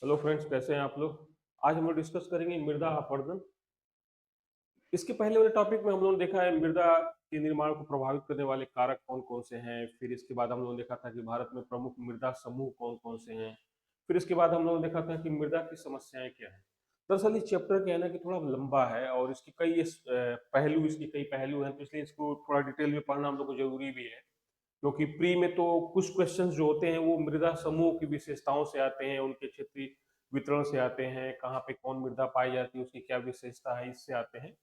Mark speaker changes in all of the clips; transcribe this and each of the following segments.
Speaker 1: Hello friends, कैसे हैं आप लोग। आज हम लोग डिस्कस करेंगे मृदा अपरदन। इसके पहले वाले टॉपिक में हम लोगों ने देखा है मृदा के निर्माण को प्रभावित करने वाले कारक कौन कौन से हैं। फिर इसके बाद हम लोगों ने देखा था कि भारत में प्रमुख मृदा समूह कौन कौन से हैं। फिर इसके बाद हम लोगों ने देखा था कि मृदा की समस्याएं क्या हैं। दरअसल ये चैप्टर क्या है ना कि थोड़ा लंबा है और इसकी पहलू, इसके कई पहलू हैं, तो इसलिए इसको थोड़ा डिटेल में पढ़ना हम लोग को जरूरी भी है। क्योंकि प्री में तो कुछ क्वेश्चंस जो होते हैं वो मृदा समूह की विशेषताओं से आते हैं, उनके क्षेत्रीय वितरण से आते हैं, कहाँ पे कौन मृदा पाई जाती है, उसकी क्या विशेषता है, इससे आते हैं।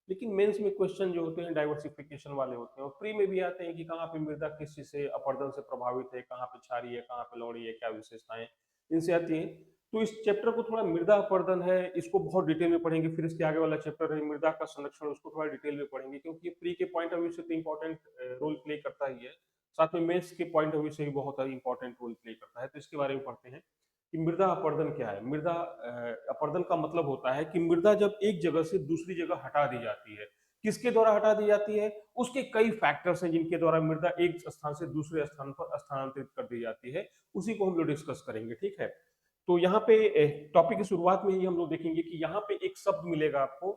Speaker 1: लेकिन मेंस में क्वेश्चन जो होते हैं डाइवर्सिफिकेशन वाले होते हैं, और प्री में भी आते हैं कि कहाँ पे मृदा किस चीज से अपरदन से प्रभावित है, कहाँ पे क्षारीय है, कहाँ पे लवणीय है, क्या विशेषताएं इनसे आती है। तो इस चैप्टर को थोड़ा, मृदा अपरदन है, इसको बहुत डिटेल में पढ़ेंगे। फिर इसके आगे वाला चैप्टर है मृदा का संरक्षण, उसको थोड़ा डिटेल में पढ़ेंगे, क्योंकि ये प्री के पॉइंट ऑफ व्यू से तो इंपॉर्टेंट रोल प्ले करता ही है, साथ में मेंस के पॉइंट ऑफ व्यू से भी बहुत इंपॉर्टेंट रोल प्ले करता है। तो इसके बारे में पढ़ते हैं कि मृदा अपरदन क्या है। मृदा अपरदन का मतलब होता है कि मृदा जब एक जगह से दूसरी जगह हटा दी जाती है। किसके द्वारा हटा दी जाती है? उसके कई फैक्टर्स हैं जिनके द्वारा मृदा एक स्थान से दूसरे स्थान पर स्थानांतरित कर दी जाती है। उसी को हम लोग डिस्कस करेंगे, ठीक है। तो यहाँ पे टॉपिक की शुरुआत में ही हम लोग देखेंगे कि यहाँ पे एक शब्द मिलेगा आपको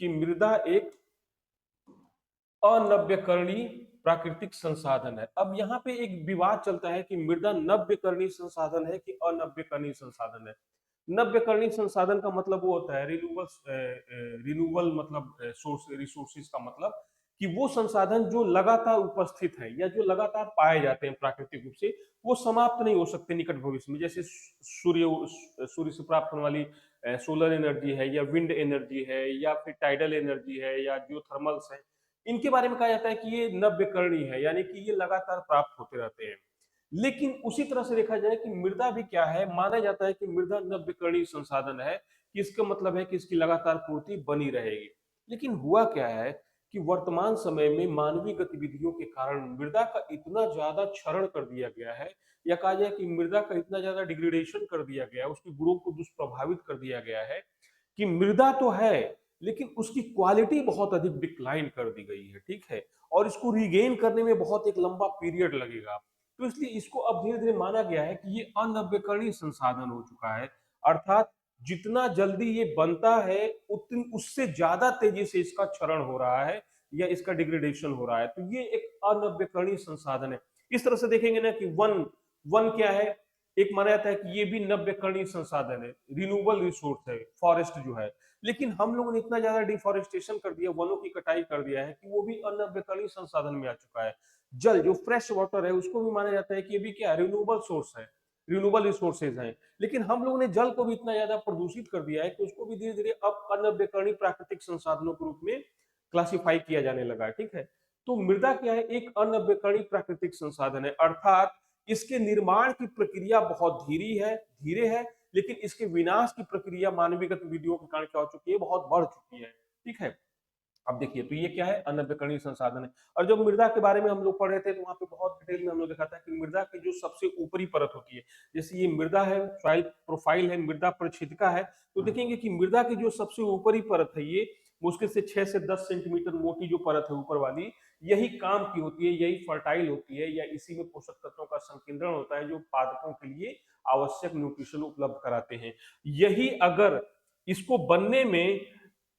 Speaker 1: कि मृदा एक अनव्यकरणीय प्राकृतिक संसाधन है। अब यहाँ पे एक विवाद चलता है कि मृदा नव्यकरणीय संसाधन है कि अनव्यकरणीय संसाधन है। नव्यकरणीय संसाधन का मतलब वो होता है रिन्यूबल, मतलब सोर्स रिसोर्सेज का मतलब कि वो संसाधन जो लगातार उपस्थित है या जो लगातार पाए जाते हैं प्राकृतिक रूप से, वो समाप्त नहीं हो सकते निकट भविष्य में। जैसे सूर्य से प्राप्त होने वाली सोलर एनर्जी है, या विंड एनर्जी है, या फिर टाइडल एनर्जी है, या जो थर्मल्स है, इनके बारे में कहा जाता है कि ये नव्यकरणीय है, यानी कि ये लगातार प्राप्त होते रहते हैं। लेकिन उसी तरह से देखा जाए कि मृदा भी क्या है, माना जाता है कि मृदा नव्यकरणीय संसाधन है, कि इसका मतलब है कि इसकी लगातार पूर्ति बनी रहेगी। लेकिन हुआ क्या है कि वर्तमान समय में मानवीय गतिविधियों के कारण मृदा का इतना ज्यादा क्षरण कर दिया गया है, या कहा जाए कि मृदा का इतना ज्यादा डिग्रेडेशन कर दिया गया है, उसके गुणों को दुष्प्रभावित कर दिया गया है कि मृदा तो है, लेकिन उसकी क्वालिटी बहुत अधिक डिक्लाइन कर दी गई है, ठीक है। और इसको रीगेन करने में बहुत एक लंबा पीरियड लगेगा। तो इसलिए इसको अब धीरे धीरे माना गया है कि ये अनव्यकरणीय संसाधन हो चुका है। अर्थात जितना जल्दी ये बनता है उतनी उससे ज्यादा तेजी से इसका क्षरण हो रहा है, या इसका डिग्रेडेशन हो रहा है। तो ये एक अनव्यकरणीय संसाधन है। इस तरह से देखेंगे ना कि वन वन क्या है, एक माना जाता है कि ये भी नव्यकरणीय संसाधन है, रिन्यूएबल रिसोर्स है, फॉरेस्ट जो है। लेकिन हम लोगों ने इतना ज्यादा डिफॉरेस्टेशन कर दिया, वनों की कटाई कर दिया है, कि वो भी अनव्यकरणीय संसाधन में आ चुका है। जल जो फ्रेश वाटर है, उसको भी माना जाता है कि ये भी क्या, रिन्यूएबल सोर्स है, रिन्यूएबल रिसोर्सेज हैं। लेकिन हम लोगों ने जल को भी इतना ज्यादा प्रदूषित कर दिया है कि उसको भी धीरे धीरे अब अनव्यकरणीय प्राकृतिक संसाधनों के रूप में क्लासिफाई किया जाने लगा है, ठीक है। तो मृदा क्या है, एक अनव्यकरणीय प्राकृतिक संसाधन है। अर्थात इसके निर्माण की प्रक्रिया बहुत धीरे है, लेकिन इसके विनाश की प्रक्रिया मानवीय गतिविधियों के कारण क्या हो चुकी है, बहुत बढ़ चुकी है, ठीक है। अब देखिए, तो ये क्या है, अनव्यकरणीय संसाधन है। और जब मृदा के बारे में हम लोग पढ़ रहे थे, तो वहां पे बहुत डिटेल में हम लोग देखा था कि मृदा की जो सबसे ऊपरी परत होती है, जैसे ये मृदा है, सॉइल प्रोफाइल है, मृदा परिच्छेदिका है, तो देखेंगे कि मृदा की जो सबसे ऊपरी परत है, ये मुश्किल से 6 से 10 सेंटीमीटर मोटी जो परत है ऊपर वाली, यही काम की होती है, यही फर्टाइल होती है, या इसी में पोषक तत्वों का संकेंद्रण होता है जो पादपों के लिए आवश्यक न्यूट्रिशन उपलब्ध कराते हैं। यही अगर इसको बनने में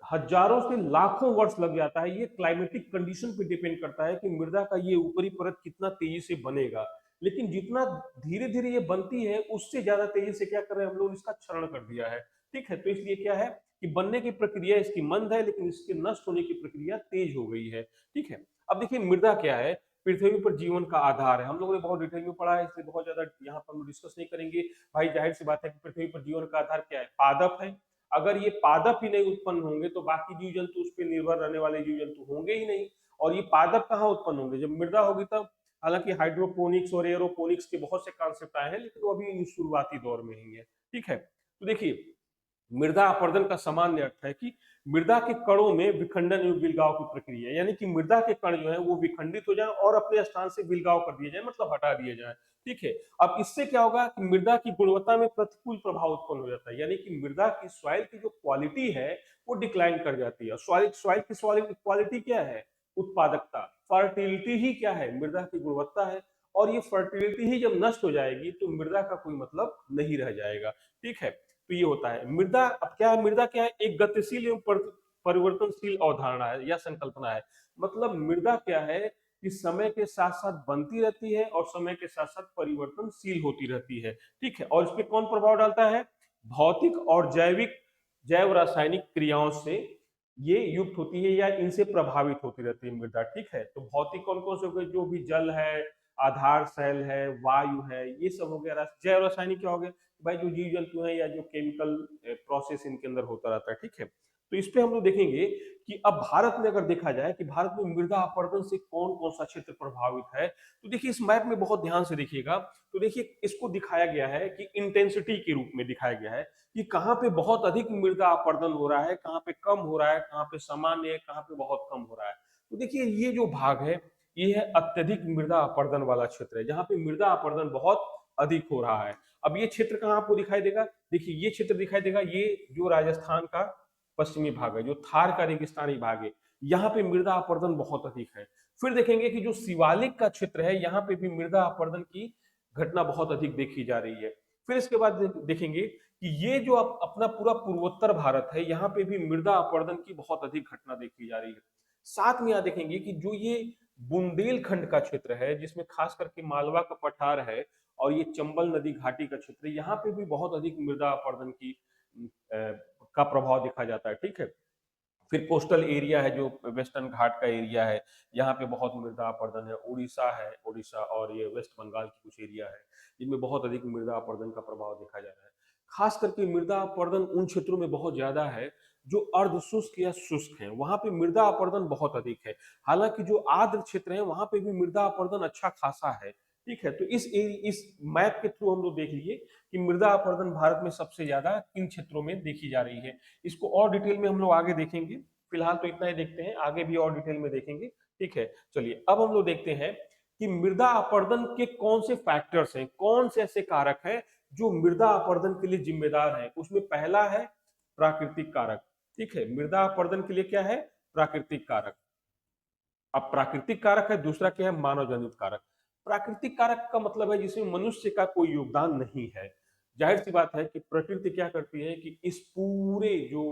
Speaker 1: हजारों से लाखों वर्ष लग जाता है, ये क्लाइमेटिक कंडीशन पे डिपेंड करता है कि मृदा का ये ऊपरी परत कितना तेजी से बनेगा। लेकिन जितना धीरे धीरे ये बनती है, उससे ज्यादा तेजी से क्या कर रहे हैं हम लोग, इसका क्षरण कर दिया है, ठीक है। तो इसलिए क्या है कि बनने की प्रक्रिया इसकी मंद है, लेकिन इसके नष्ट होने की प्रक्रिया तेज हो गई है, ठीक है। अब देखिए, मृदा क्या है, पृथ्वी पर जीवन का आधार है। हम लोगों ने बहुत डिटेल में पढ़ा है, इसलिए बहुत ज्यादा यहाँ पर हम डिस्कस नहीं करेंगे। भाई जाहिर सी बात है कि पृथ्वी पर जीवन का आधार क्या है, पादप है। अगर ये पादप ही नहीं उत्पन्न होंगे, तो बाकी जीव जंतु उस पर निर्भर रहने वाले जीव जंतु होंगे ही नहीं। और ये पादप कहाँ उत्पन्न होंगे, जब मृदा होगी तब। हालांकि हाइड्रोपोनिक्स और एरोपोनिक्स के बहुत से कॉन्सेप्ट आए हैं, लेकिन वो अभी शुरुआती दौर में ही है, ठीक है। तो देखिए, मृदा अपरदन का सामान्य अर्थ है कि मृदा के कणों में विखंडन एवं विलगाव की प्रक्रिया, यानी कि मृदा के कण जो है वो विखंडित हो जाए और अपने स्थान से विलगाव कर दिए जाए, मतलब हटा दिए जाए, ठीक है। अब इससे क्या होगा कि मृदा की गुणवत्ता में प्रतिकूल प्रभाव उत्पन्न हो जाता है, यानी कि मृदा की सॉइल की जो क्वालिटी है वो डिक्लाइन कर जाती है। सॉइल सॉइल की क्वालिटी क्या है, उत्पादकता, फर्टिलिटी ही क्या है, मृदा की गुणवत्ता है। और ये फर्टिलिटी ही जब नष्ट हो जाएगी, तो मृदा का कोई मतलब नहीं रह जाएगा, ठीक है। तो ये होता है मृदा। अब क्या है, मृदा क्या है, एक गतिशील एवं परिवर्तनशील अवधारणा है या संकल्पना है। मतलब मृदा क्या है कि समय के साथ साथ बनती रहती है और समय के साथ साथ परिवर्तनशील होती रहती है, ठीक है। और इस पे कौन प्रभाव डालता है, भौतिक और जैव रासायनिक क्रियाओं से ये युक्त होती है या इनसे प्रभावित होती रहती है मृदा, ठीक है। तो भौतिक कौन कौन से हो गए, जो भी जल है, आधार सेल है, वायु है, ये सब हो गया। जैव रासायनिक क्या हो गए, भाई जो जीव जंतु है या जो केमिकल प्रोसेस इनके अंदर होता रहता है, ठीक है। तो इस पे हम लोग देखेंगे कि अब भारत में अगर देखा जाए कि भारत में मृदा अपरदन से कौन कौन सा क्षेत्र प्रभावित है, तो देखिए इस मैप में बहुत ध्यान से देखिएगा। तो देखिए इसको दिखाया गया है कि इंटेंसिटी के रूप में दिखाया गया है कि कहाँ पे बहुत अधिक मृदा अपरदन हो रहा है, कहाँ पे कम हो रहा है, कहाँ पे सामान्य है, कहाँ पे बहुत कम हो रहा है। तो देखिए ये जो भाग है, ये है अत्यधिक मृदा अपरदन वाला क्षेत्र है, जहाँ पे मृदा अपरदन बहुत अधिक हो रहा है। अब ये क्षेत्र कहाँ आपको दिखाई देगा, देखिए ये क्षेत्र दिखाई देगा, ये जो राजस्थान का पश्चिमी भाग है, जो थार का रेगिस्तानी भाग है, यहाँ पे मृदा अपरदन बहुत अधिक है। फिर देखेंगे कि जो शिवालिक का क्षेत्र है, यहाँ पे भी मृदा अपरदन की घटना बहुत अधिक देखी जा रही है। फिर इसके बाद देखेंगे कि ये जो अपना पूरा पूर्वोत्तर भारत है, यहाँ पे भी मृदा अपरदन की बहुत अधिक घटना देखी जा रही है। साथ में यहाँ देखेंगे कि जो ये बुंदेलखंड का क्षेत्र है, जिसमें खास करके मालवा का पठार है और ये चंबल नदी घाटी का क्षेत्र, यहाँ पे भी बहुत अधिक मृदा अपरदन की का प्रभाव देखा जाता है, ठीक है। फिर कोस्टल एरिया है, जो वेस्टर्न घाट का एरिया है, यहाँ पे बहुत मृदा अपरदन है। उड़ीसा है, उड़ीसा और ये वेस्ट बंगाल की कुछ एरिया है, जिनमें बहुत अधिक मृदा अपरदन का प्रभाव देखा जा रहा है। खास करके मृदा अपरदन उन क्षेत्रों में बहुत ज्यादा है जो अर्ध शुष्क या शुष्क हैं, वहां पे मृदा अपरदन बहुत अधिक है। हालांकि जो आर्द्र क्षेत्र है, वहां पे भी मृदा अपरदन अच्छा खासा है, ठीक है। तो इस मैप के थ्रू हम लोग देख लिए कि मृदा अपरदन भारत में सबसे ज्यादा किन क्षेत्रों में देखी जा रही है। इसको और डिटेल में हम लोग आगे देखेंगे, फिलहाल तो इतना ही देखते हैं, आगे भी और डिटेल में देखेंगे, ठीक है। चलिए अब हम लोग देखते हैं कि मृदा अपरदन के कौन से फैक्टर्स हैं, कौन से ऐसे कारक हैं जो मृदा अपरदन के लिए जिम्मेदार हैं। उसमें पहला है प्राकृतिक कारक, ठीक है। मृदा अपरदन के लिए क्या है, प्राकृतिक कारक। अब प्राकृतिक कारक है, दूसरा क्या है, मानव जनित कारक। प्राकृतिक कारक का मतलब है जिसमें मनुष्य का कोई योगदान नहीं है। जाहिर सी बात है कि प्रकृति क्या करती है कि इस पूरे जो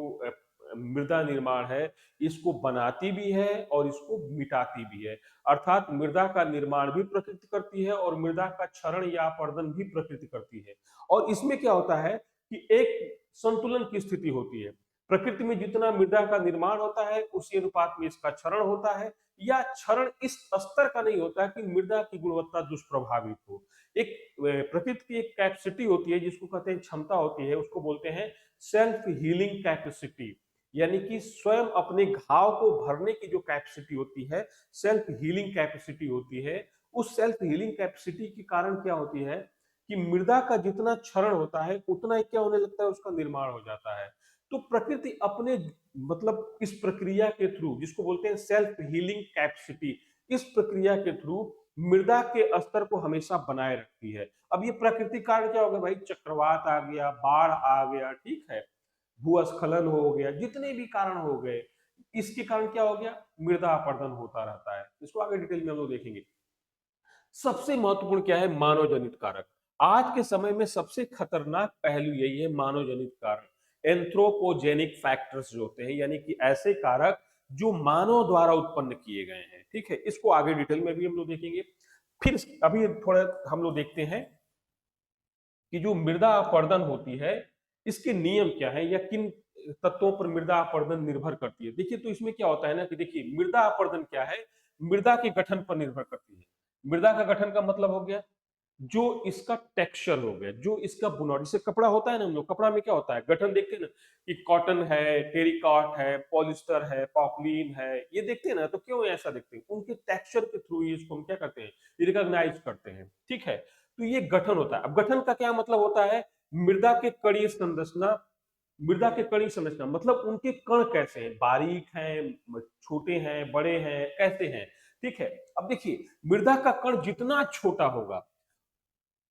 Speaker 1: मृदा निर्माण है, इसको बनाती भी है और इसको मिटाती भी है। अर्थात मृदा का निर्माण भी प्रकृति करती है और मृदा का क्षरण या अपरदन भी प्रकृति करती है। और इसमें क्या होता है कि एक संतुलन की स्थिति होती है। प्रकृति में जितना मृदा का निर्माण होता है, उसी अनुपात में इसका क्षरण होता है, या क्षरण इस स्तर का नहीं होता है कि मृदा की गुणवत्ता दुष्प्रभावित हो। एक प्रकृति की एक कैपेसिटी होती है, जिसको कहते हैं क्षमता होती है, उसको बोलते हैं सेल्फ हीलिंग कैपेसिटी। यानी कि स्वयं अपने घाव को भरने की जो कैपेसिटी होती है, सेल्फ हीलिंग कैपेसिटी होती है। उस सेल्फ हीलिंग कैपेसिटी के कारण क्या होती है कि मृदा का जितना क्षरण होता है, उतना ही क्या होने लगता है, उसका निर्माण हो जाता है। तो प्रकृति अपने मतलब इस प्रक्रिया के थ्रू, जिसको बोलते हैं सेल्फ हीलिंग कैपेसिटी, इस प्रक्रिया के थ्रू मृदा के स्तर को हमेशा बनाए रखती है। अब ये प्राकृतिक कारण क्या हो गया भाई, चक्रवात आ गया, बाढ़ आ गया, ठीक है, भूस्खलन हो गया, जितने भी कारण हो गए, इसके कारण क्या हो गया, मृदा अपरदन होता रहता है। इसको आगे डिटेल में हम लोग देखेंगे। सबसे महत्वपूर्ण क्या है, मानव जनित कारक। आज के समय में सबसे खतरनाक पहलू यही है, मानव जनित कारक, एंथ्रोपोजेनिक फैक्टर्स जो होते हैं, यानी कि ऐसे कारक जो मानव द्वारा उत्पन्न किए गए हैं, ठीक है। इसको आगे डिटेल में भी हम लोग देखेंगे। फिर अभी थोड़ा हम लोग देखते हैं कि जो मृदा अपरदन होती है, इसके नियम क्या है या किन तत्वों पर मृदा अपरदन निर्भर करती है। देखिए तो इसमें क्या होता है ना कि देखिए मृदा अपरदन क्या है, मृदा के गठन पर निर्भर करती है। मृदा का गठन का मतलब हो गया जो इसका टेक्सचर हो गया, जो इसका बुनाई, जैसे कपड़ा होता है ना, हम लोग कपड़ा में क्या होता है, गठन देखते हैं ना कि कॉटन है, टेरिकॉट है, पॉलिस्टर है, पॉपलिन है, ये देखते हैं ना, तो क्यों ऐसा देखते हैं, उनके टेक्सचर के थ्रू इसको हम क्या करते हैं, रिकॉग्नाइज करते हैं, ठीक है। तो ये गठन होता है। अब गठन का क्या मतलब होता है, मृदा के कणीय संरचना, मृदा के कणीय संरचना मतलब उनके कण कैसे हैं, बारीक हैं, छोटे हैं, बड़े हैं, कैसे हैं, ठीक है। अब देखिए मृदा का कण जितना छोटा होगा,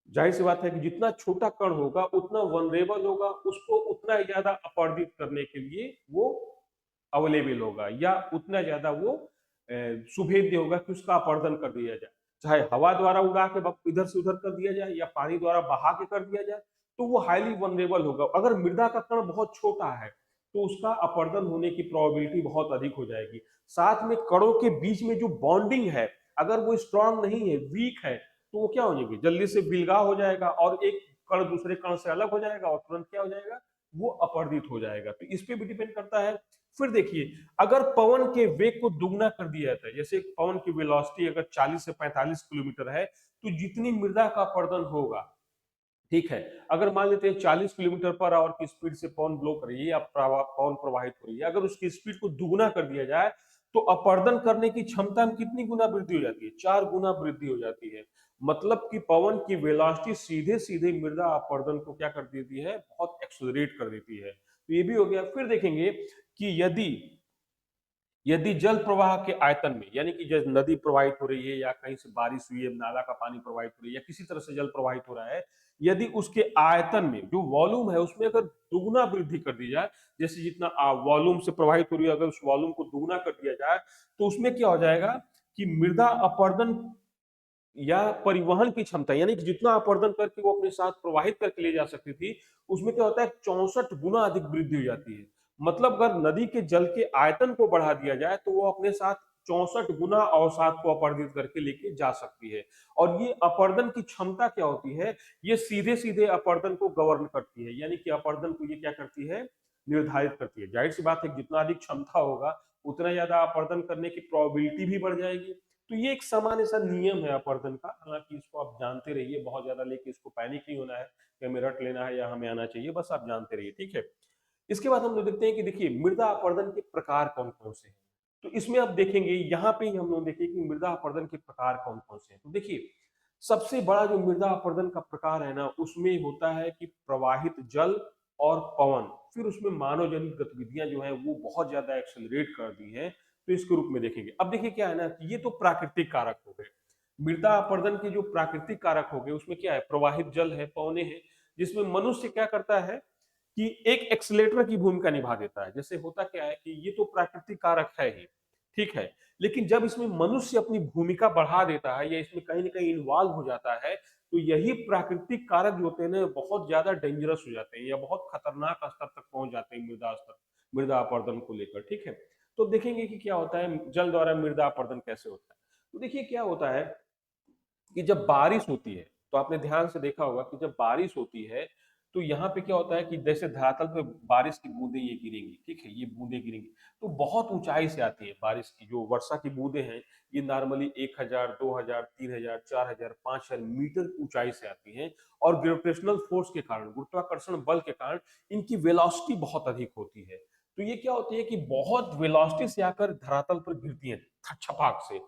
Speaker 1: जाहिर सी बात है कि जितना छोटा कण होगा उतना वनरेबल होगा, उसको उतना ही ज्यादा अपरदित करने के लिए वो अवेलेबल होगा, या उतना ज्यादा वो सुभेद्य होगा कि उसका अपरदन कर दिया जाए। चाहे हवा द्वारा उड़ा के इधर से उधर कर दिया जाए या पानी द्वारा बहा के कर दिया जाए, तो वो हाईली वनरेबल होगा। अगर मृदा का कण बहुत छोटा है तो उसका अपरदन होने की प्रोबेबिलिटी बहुत अधिक हो जाएगी। साथ में कणों के बीच में जो बॉन्डिंग है, अगर वो स्ट्रांग नहीं है, वीक है, तो वो क्या हो जाएगी, जल्दी से विलगा हो जाएगा और एक कण दूसरे कण से अलग हो जाएगा और तुरंत क्या हो जाएगा, वो अपरदित हो जाएगा। तो इस पे भी डिपेंड करता है। फिर देखिए, अगर पवन के वेग को दुगना कर दिया जाता है, जैसे पवन की वेलोसिटी अगर 40 से 45 किलोमीटर है, तो जितनी मृदा का अपरदन होगा, ठीक है, अगर मान लेते हैं 40 किलोमीटर पर आवर की स्पीड से पवन ब्लो कर रही है या पवन प्रवाहित हो रही है, अगर उसकी स्पीड को दुगुना कर दिया जाए तो अपरदन करने की क्षमता में कितनी गुना वृद्धि हो जाती है, 4 गुना वृद्धि हो जाती है। मतलब कि पवन की वेलोसिटी सीधे सीधे मृदा अपरदन को क्या कर देती है, बहुत एक्सेलरेट कर देती है। तो ये भी हो गया। फिर देखेंगे कि यदि यदि जल प्रवाह के आयतन में, यानी कि जब नदी प्रवाहित हो रही है या कहीं से बारिश हुई है, नाला का पानी प्रवाहित हो रही है या किसी तरह से जल प्रवाहित हो रहा है, यदि उसके आयतन में जो वॉल्यूम है उसमें अगर दुगुना वृद्धि कर दी जाए, जैसे जितना वॉल्यूम से प्रवाहित हो रही है, अगर उस वॉल्यूम को दुगुना कर दिया जाए, तो उसमें क्या हो जाएगा कि मृदा अपरदन या परिवहन की क्षमता, यानी कि जितना अपरदन करके वो अपने साथ प्रवाहित करके ले जा सकती थी, उसमें क्या होता है, 64 गुना अधिक वृद्धि हो जाती है। मतलब अगर नदी के जल के आयतन को बढ़ा दिया जाए तो वो अपने साथ 64 गुना अवसाद को अपरदित करके लेके जा सकती है। और ये अपरदन की क्षमता क्या होती है, ये सीधे सीधे अपरदन को गवर्न करती है, यानी कि अपरदन को ये क्या करती है, निर्धारित करती है। जाहिर सी बात है, जितना अधिक क्षमता होगा उतना ज्यादा अपरदन करने की प्रोबेबिलिटी भी बढ़ जाएगी। तो ये एक सामान्य सा नियम है अपरदन का, हालांकि इसको आप जानते रहिए, बहुत ज्यादा लेके इसको पैनिक नहीं होना है कि हमें रट लेना है या हमें आना चाहिए, बस आप जानते रहिए, ठीक है। इसके बाद हम लोग देखते हैं कि देखिए मृदा अपरदन के प्रकार कौन कौन से हैं। तो इसमें आप देखेंगे, यहाँ पे ही हम लोग देखें कि मृदा अपरदन के प्रकार कौन कौन से हैं। तो देखिए, सबसे बड़ा जो मृदा अपरदन का प्रकार है ना, उसमें होता है कि प्रवाहित जल और पवन, फिर उसमें मानव जनित गतिविधियां जो है वो बहुत ज्यादा एक्सेलरेट कर दी है, तो इसके रूप में देखेंगे। अब देखिए क्या है ना, कि ये तो प्राकृतिक कारक हो गए। मृदा अपरदन के जो प्राकृतिक कारक हो गए उसमें क्या है, प्रवाहित जल है, पवने हैं, जिसमें मनुष्य क्या करता है कि एक एक्सीलरेटर की भूमिका निभा देता है। जैसे होता क्या है कि ये तो प्राकृतिक कारक है ही, ठीक है, लेकिन जब इसमें मनुष्य अपनी भूमिका बढ़ा देता है या इसमें कहीं ना कहीं इन्वॉल्व हो जाता है, तो यही प्राकृतिक कारक जो होते हैं ना, बहुत ज्यादा डेंजरस हो जाते हैं या बहुत खतरनाक स्तर तक पहुंच जाते हैं मृदा स्तर, मृदा अपरदन को लेकर, ठीक है। तो देखेंगे कि क्या होता है, जल द्वारा मृदा अपरदन कैसे होता है। तो देखिए क्या होता है कि जब बारिश होती है, तो आपने ध्यान से देखा होगा कि जब बारिश होती है तो यहाँ पे क्या होता है कि जैसे धरातल पे बारिश की बूंदें ये गिरेंगी, ठीक है, ये बूंदें गिरेंगी, तो बहुत ऊंचाई से आती है बारिश की, जो वर्षा की बूंदें हैं, ये नॉर्मली 1000, 2000, 3000, 4000, 5000 मीटर की ऊंचाई से आती हैं। और ग्रेविटेशनल फोर्स के कारण, गुरुत्वाकर्षण बल के कारण, इनकी वेलोसिटी बहुत अधिक होती है। तो ये क्या होती है कि बहुत वेलोसिटी से आकर धरातल पर गिरती है, छपाक से।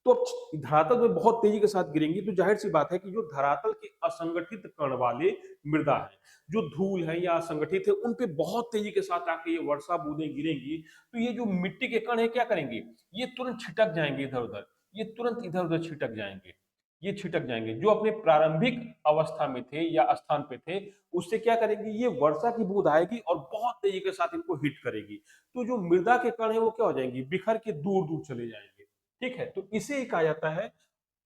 Speaker 1: तो अब धरातल में बहुत तेजी के साथ गिरेंगी, तो जाहिर सी बात है कि जो धरातल के असंगठित कण वाले मृदा है, जो धूल है या असंगठित है, उन पे बहुत तेजी के साथ आके ये वर्षा बूंदें गिरेंगी। तो ये जो मिट्टी के कण है क्या करेंगे, ये तुरंत छिटक जाएंगे इधर उधर, ये तुरंत इधर उधर छिटक जाएंगे, ये छिटक जाएंगे जो अपने प्रारंभिक अवस्था में थे या स्थान पे थे, उससे क्या करेंगे, ये वर्षा की बूंद आएगी और बहुत तेजी के साथ इनको हिट करेगी। तो जो मृदा के कण है वो क्या हो जाएंगे, बिखर के दूर दूर चले जाएंगे, ठीक है। तो इसे कहा जाता है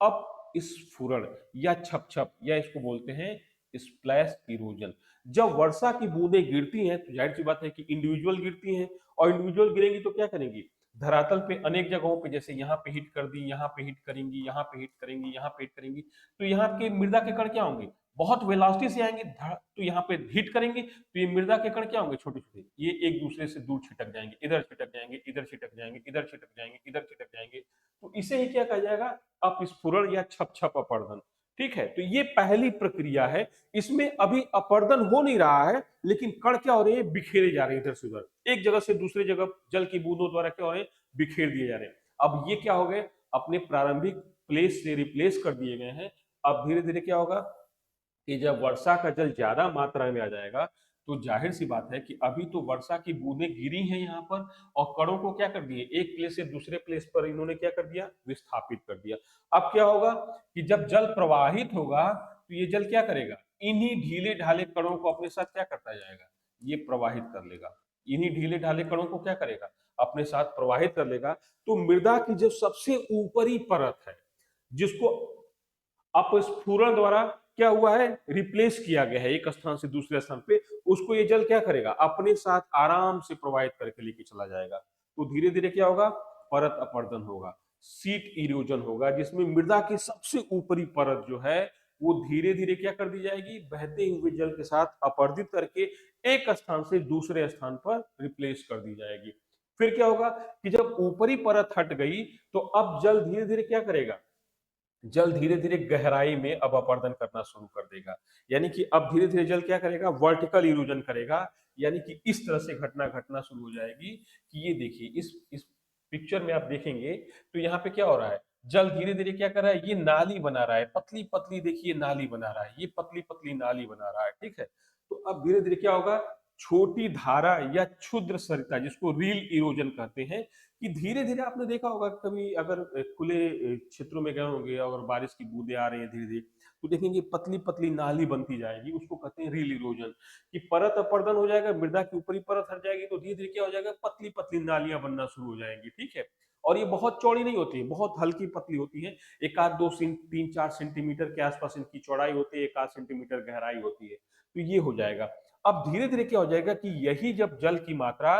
Speaker 1: अप स्फुरण या छप छप, या इसको बोलते हैं स्प्लैश इरोजन। जब वर्षा की बूंदें गिरती हैं तो जाहिर सी बात है कि इंडिविजुअल गिरती हैं, और इंडिविजुअल गिरेंगी तो क्या करेंगी, धरातल पे अनेक जगहों पे, जैसे यहाँ पे हिट कर दी, यहाँ पे हिट करेंगी, यहाँ पे हिट करेंगी, यहाँ पे हिट करेंगी, तो यहाँ के मृदा के कण क्या होंगे, बहुत वेलोसिटी से आएंगे, तो यहाँ पे हिट करेंगे, तो ये मृदा के कण क्या होंगे, छोटे छोटे, ये एक दूसरे से दूर छिटक जाएंगे, इधर छिटक जाएंगे, इधर छिटक जाएंगे, इधर छिटक जाएंगे, इधर छिटक जाएंगे। तो इसे ही क्या कहा जाएगा, अपस्फुरण या छप छप अपरदन, ठीक है। तो ये पहली प्रक्रिया है, इसमें अभी अपरदन हो नहीं रहा है, लेकिन कण क्या हो रहे हैं, बिखेरे जा रहे हैं इधर से उधर, एक जगह से दूसरी जगह जल की बूंदों द्वारा क्या हो रहे हैं, बिखेर दिए जा रहे हैं। अब ये क्या हो गए, अपने प्रारंभिक प्लेस से रिप्लेस कर दिए गए हैं। अब धीरे धीरे क्या होगा कि जब वर्षा का जल ज्यादा मात्रा में आ जाएगा, तो जाहिर सी बात है कि अभी तो वर्षा की बूंदें गिरी हैं यहाँ पर, और कणों को क्या कर दिए, एक प्लेस से दूसरे प्लेस पर इन्होंने क्या कर दिया, विस्थापित कर दिया। अब क्या होगा कि जब जल प्रवाहित होगा तो ये जल क्या करेगा, इन्हीं ढीले ढाले कणों को अपने साथ क्या करता जाएगा, ये प्रवाहित कर लेगा, इन्हीं ढीले ढाले कणों को क्या करेगा, अपने साथ प्रवाहित कर लेगा। तो मृदा की जो सबसे ऊपरी परत है, जिसको अपस्फुरण द्वारा क्या हुआ है, रिप्लेस किया गया है एक स्थान से दूसरे स्थान पे, उसको ये जल क्या करेगा, अपने साथ आराम से प्रवाहित करके लेके चला जाएगा। तो धीरे धीरे क्या होगा, परत अपरदन होगा, सीट इरोजन होगा, जिसमें मृदा की सबसे ऊपरी परत जो है वो धीरे धीरे क्या कर दी जाएगी, बहते हुए जल के साथ अपरदित करके एक स्थान से दूसरे स्थान पर रिप्लेस कर दी जाएगी। फिर क्या होगा कि जब ऊपरी परत हट गई तो अब जल धीरे धीरे क्या करेगा, जल धीरे धीरे गहराई में अब अपरदन करना शुरू कर देगा। यानी कि अब धीरे धीरे जल क्या करेगा, वर्टिकल इरोजन करेगा। यानी कि इस तरह से घटना घटना शुरू हो जाएगी कि ये देखिए इस पिक्चर में आप देखेंगे तो यहाँ पे क्या हो रहा है, जल धीरे धीरे क्या कर रहा है, ये नाली बना रहा है, पतली पतली देखिए नाली बना रहा है, ये पतली पतली नाली बना रहा है, ठीक है। तो अब धीरे धीरे क्या होगा, छोटी धारा या क्षुद्र सरिता जिसको रील इरोजन कहते हैं, कि धीरे धीरे आपने देखा होगा कभी अगर खुले क्षेत्रों में गए होंगे, अगर बारिश की बूंदें आ रही हैं धीरे धीरे, तो देखेंगे पतली पतली नाली बनती जाएगी, उसको कहते हैं रील इरोजन। कि परत अपरदन हो जाएगा, मृदा की ऊपरी परत हट जाएगी तो धीरे धीरे क्या हो जाएगा, पतली पतली नालियां बनना शुरू हो जाएंगी, ठीक है। और ये बहुत चौड़ी नहीं होती है, बहुत हल्की पतली होती है, एक आध दो तीन चार सेंटीमीटर के आसपास इनकी चौड़ाई होती है, एक आध सेंटीमीटर गहराई होती है, तो ये हो जाएगा। अब धीरे धीरे क्या हो जाएगा कि यही जब जल की मात्रा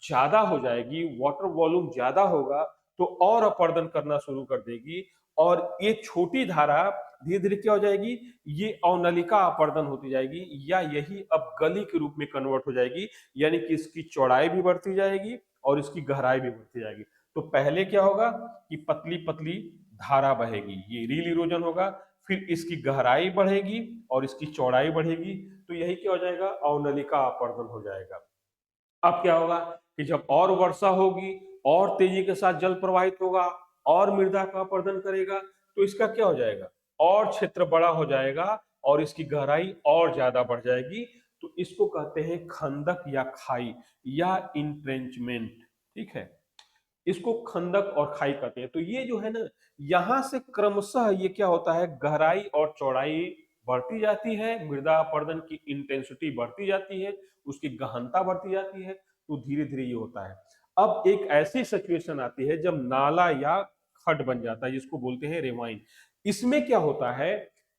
Speaker 1: ज्यादा हो जाएगी, वाटर वॉल्यूम ज्यादा होगा, तो और अपरदन करना शुरू कर देगी, और ये छोटी धारा धीरे धीरे क्या हो जाएगी, ये अवनलिका अपरदन होती जाएगी, या यही अब गली के रूप में कन्वर्ट हो जाएगी। यानी कि इसकी चौड़ाई भी बढ़ती जाएगी और इसकी गहराई भी बढ़ती जाएगी। तो पहले क्या होगा कि पतली पतली धारा बहेगी, ये रील इरोजन होगा, फिर इसकी गहराई बढ़ेगी और इसकी चौड़ाई बढ़ेगी, तो यही क्या हो जाएगा, अवनलिका अपरदन हो जाएगा। अब क्या होगा कि जब और वर्षा होगी, और तेजी के साथ जल प्रवाहित होगा, और मृदा का अपरदन करेगा, तो इसका क्या हो जाएगा, और क्षेत्र बड़ा हो जाएगा और इसकी गहराई और ज्यादा बढ़ जाएगी। तो इसको कहते हैं खंदक या खाई या इंट्रेंचमेंट, ठीक है। इसको खंदक और खाई कहते हैं। तो ये जो है ना, यहां से क्रमशः ये क्या होता है, गहराई और चौड़ाई बढ़ती जाती है, मृदा अपरदन की इंटेंसिटी बढ़ती जाती है, उसकी गहनता बढ़ती जाती है, तो धीरे धीरे ये होता है। अब एक ऐसी सिचुएशन आती है जब नाला या खड्ड बन जाता है, जिसको बोलते हैं रेवाइन। इसमें क्या होता है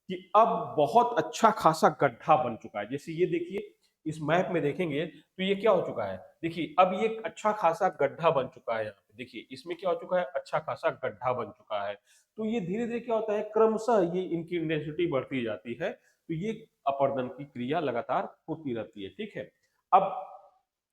Speaker 1: कि अब बहुत अच्छा खासा गड्ढा बन चुका है, जैसे ये देखिए, इस मैप में देखेंगे तो ये क्या हो चुका है, देखिए अब ये एक अच्छा खासा गड्ढा बन चुका है। यहाँ पे देखिए इसमें क्या हो चुका है, अच्छा खासा गड्ढा बन चुका है। तो ये धीरे धीरे क्या होता है, क्रमशः ये इनकी इंटेंसिटी बढ़ती जाती है, तो ये अपरदन की क्रिया लगातार होती रहती है, ठीक है। अब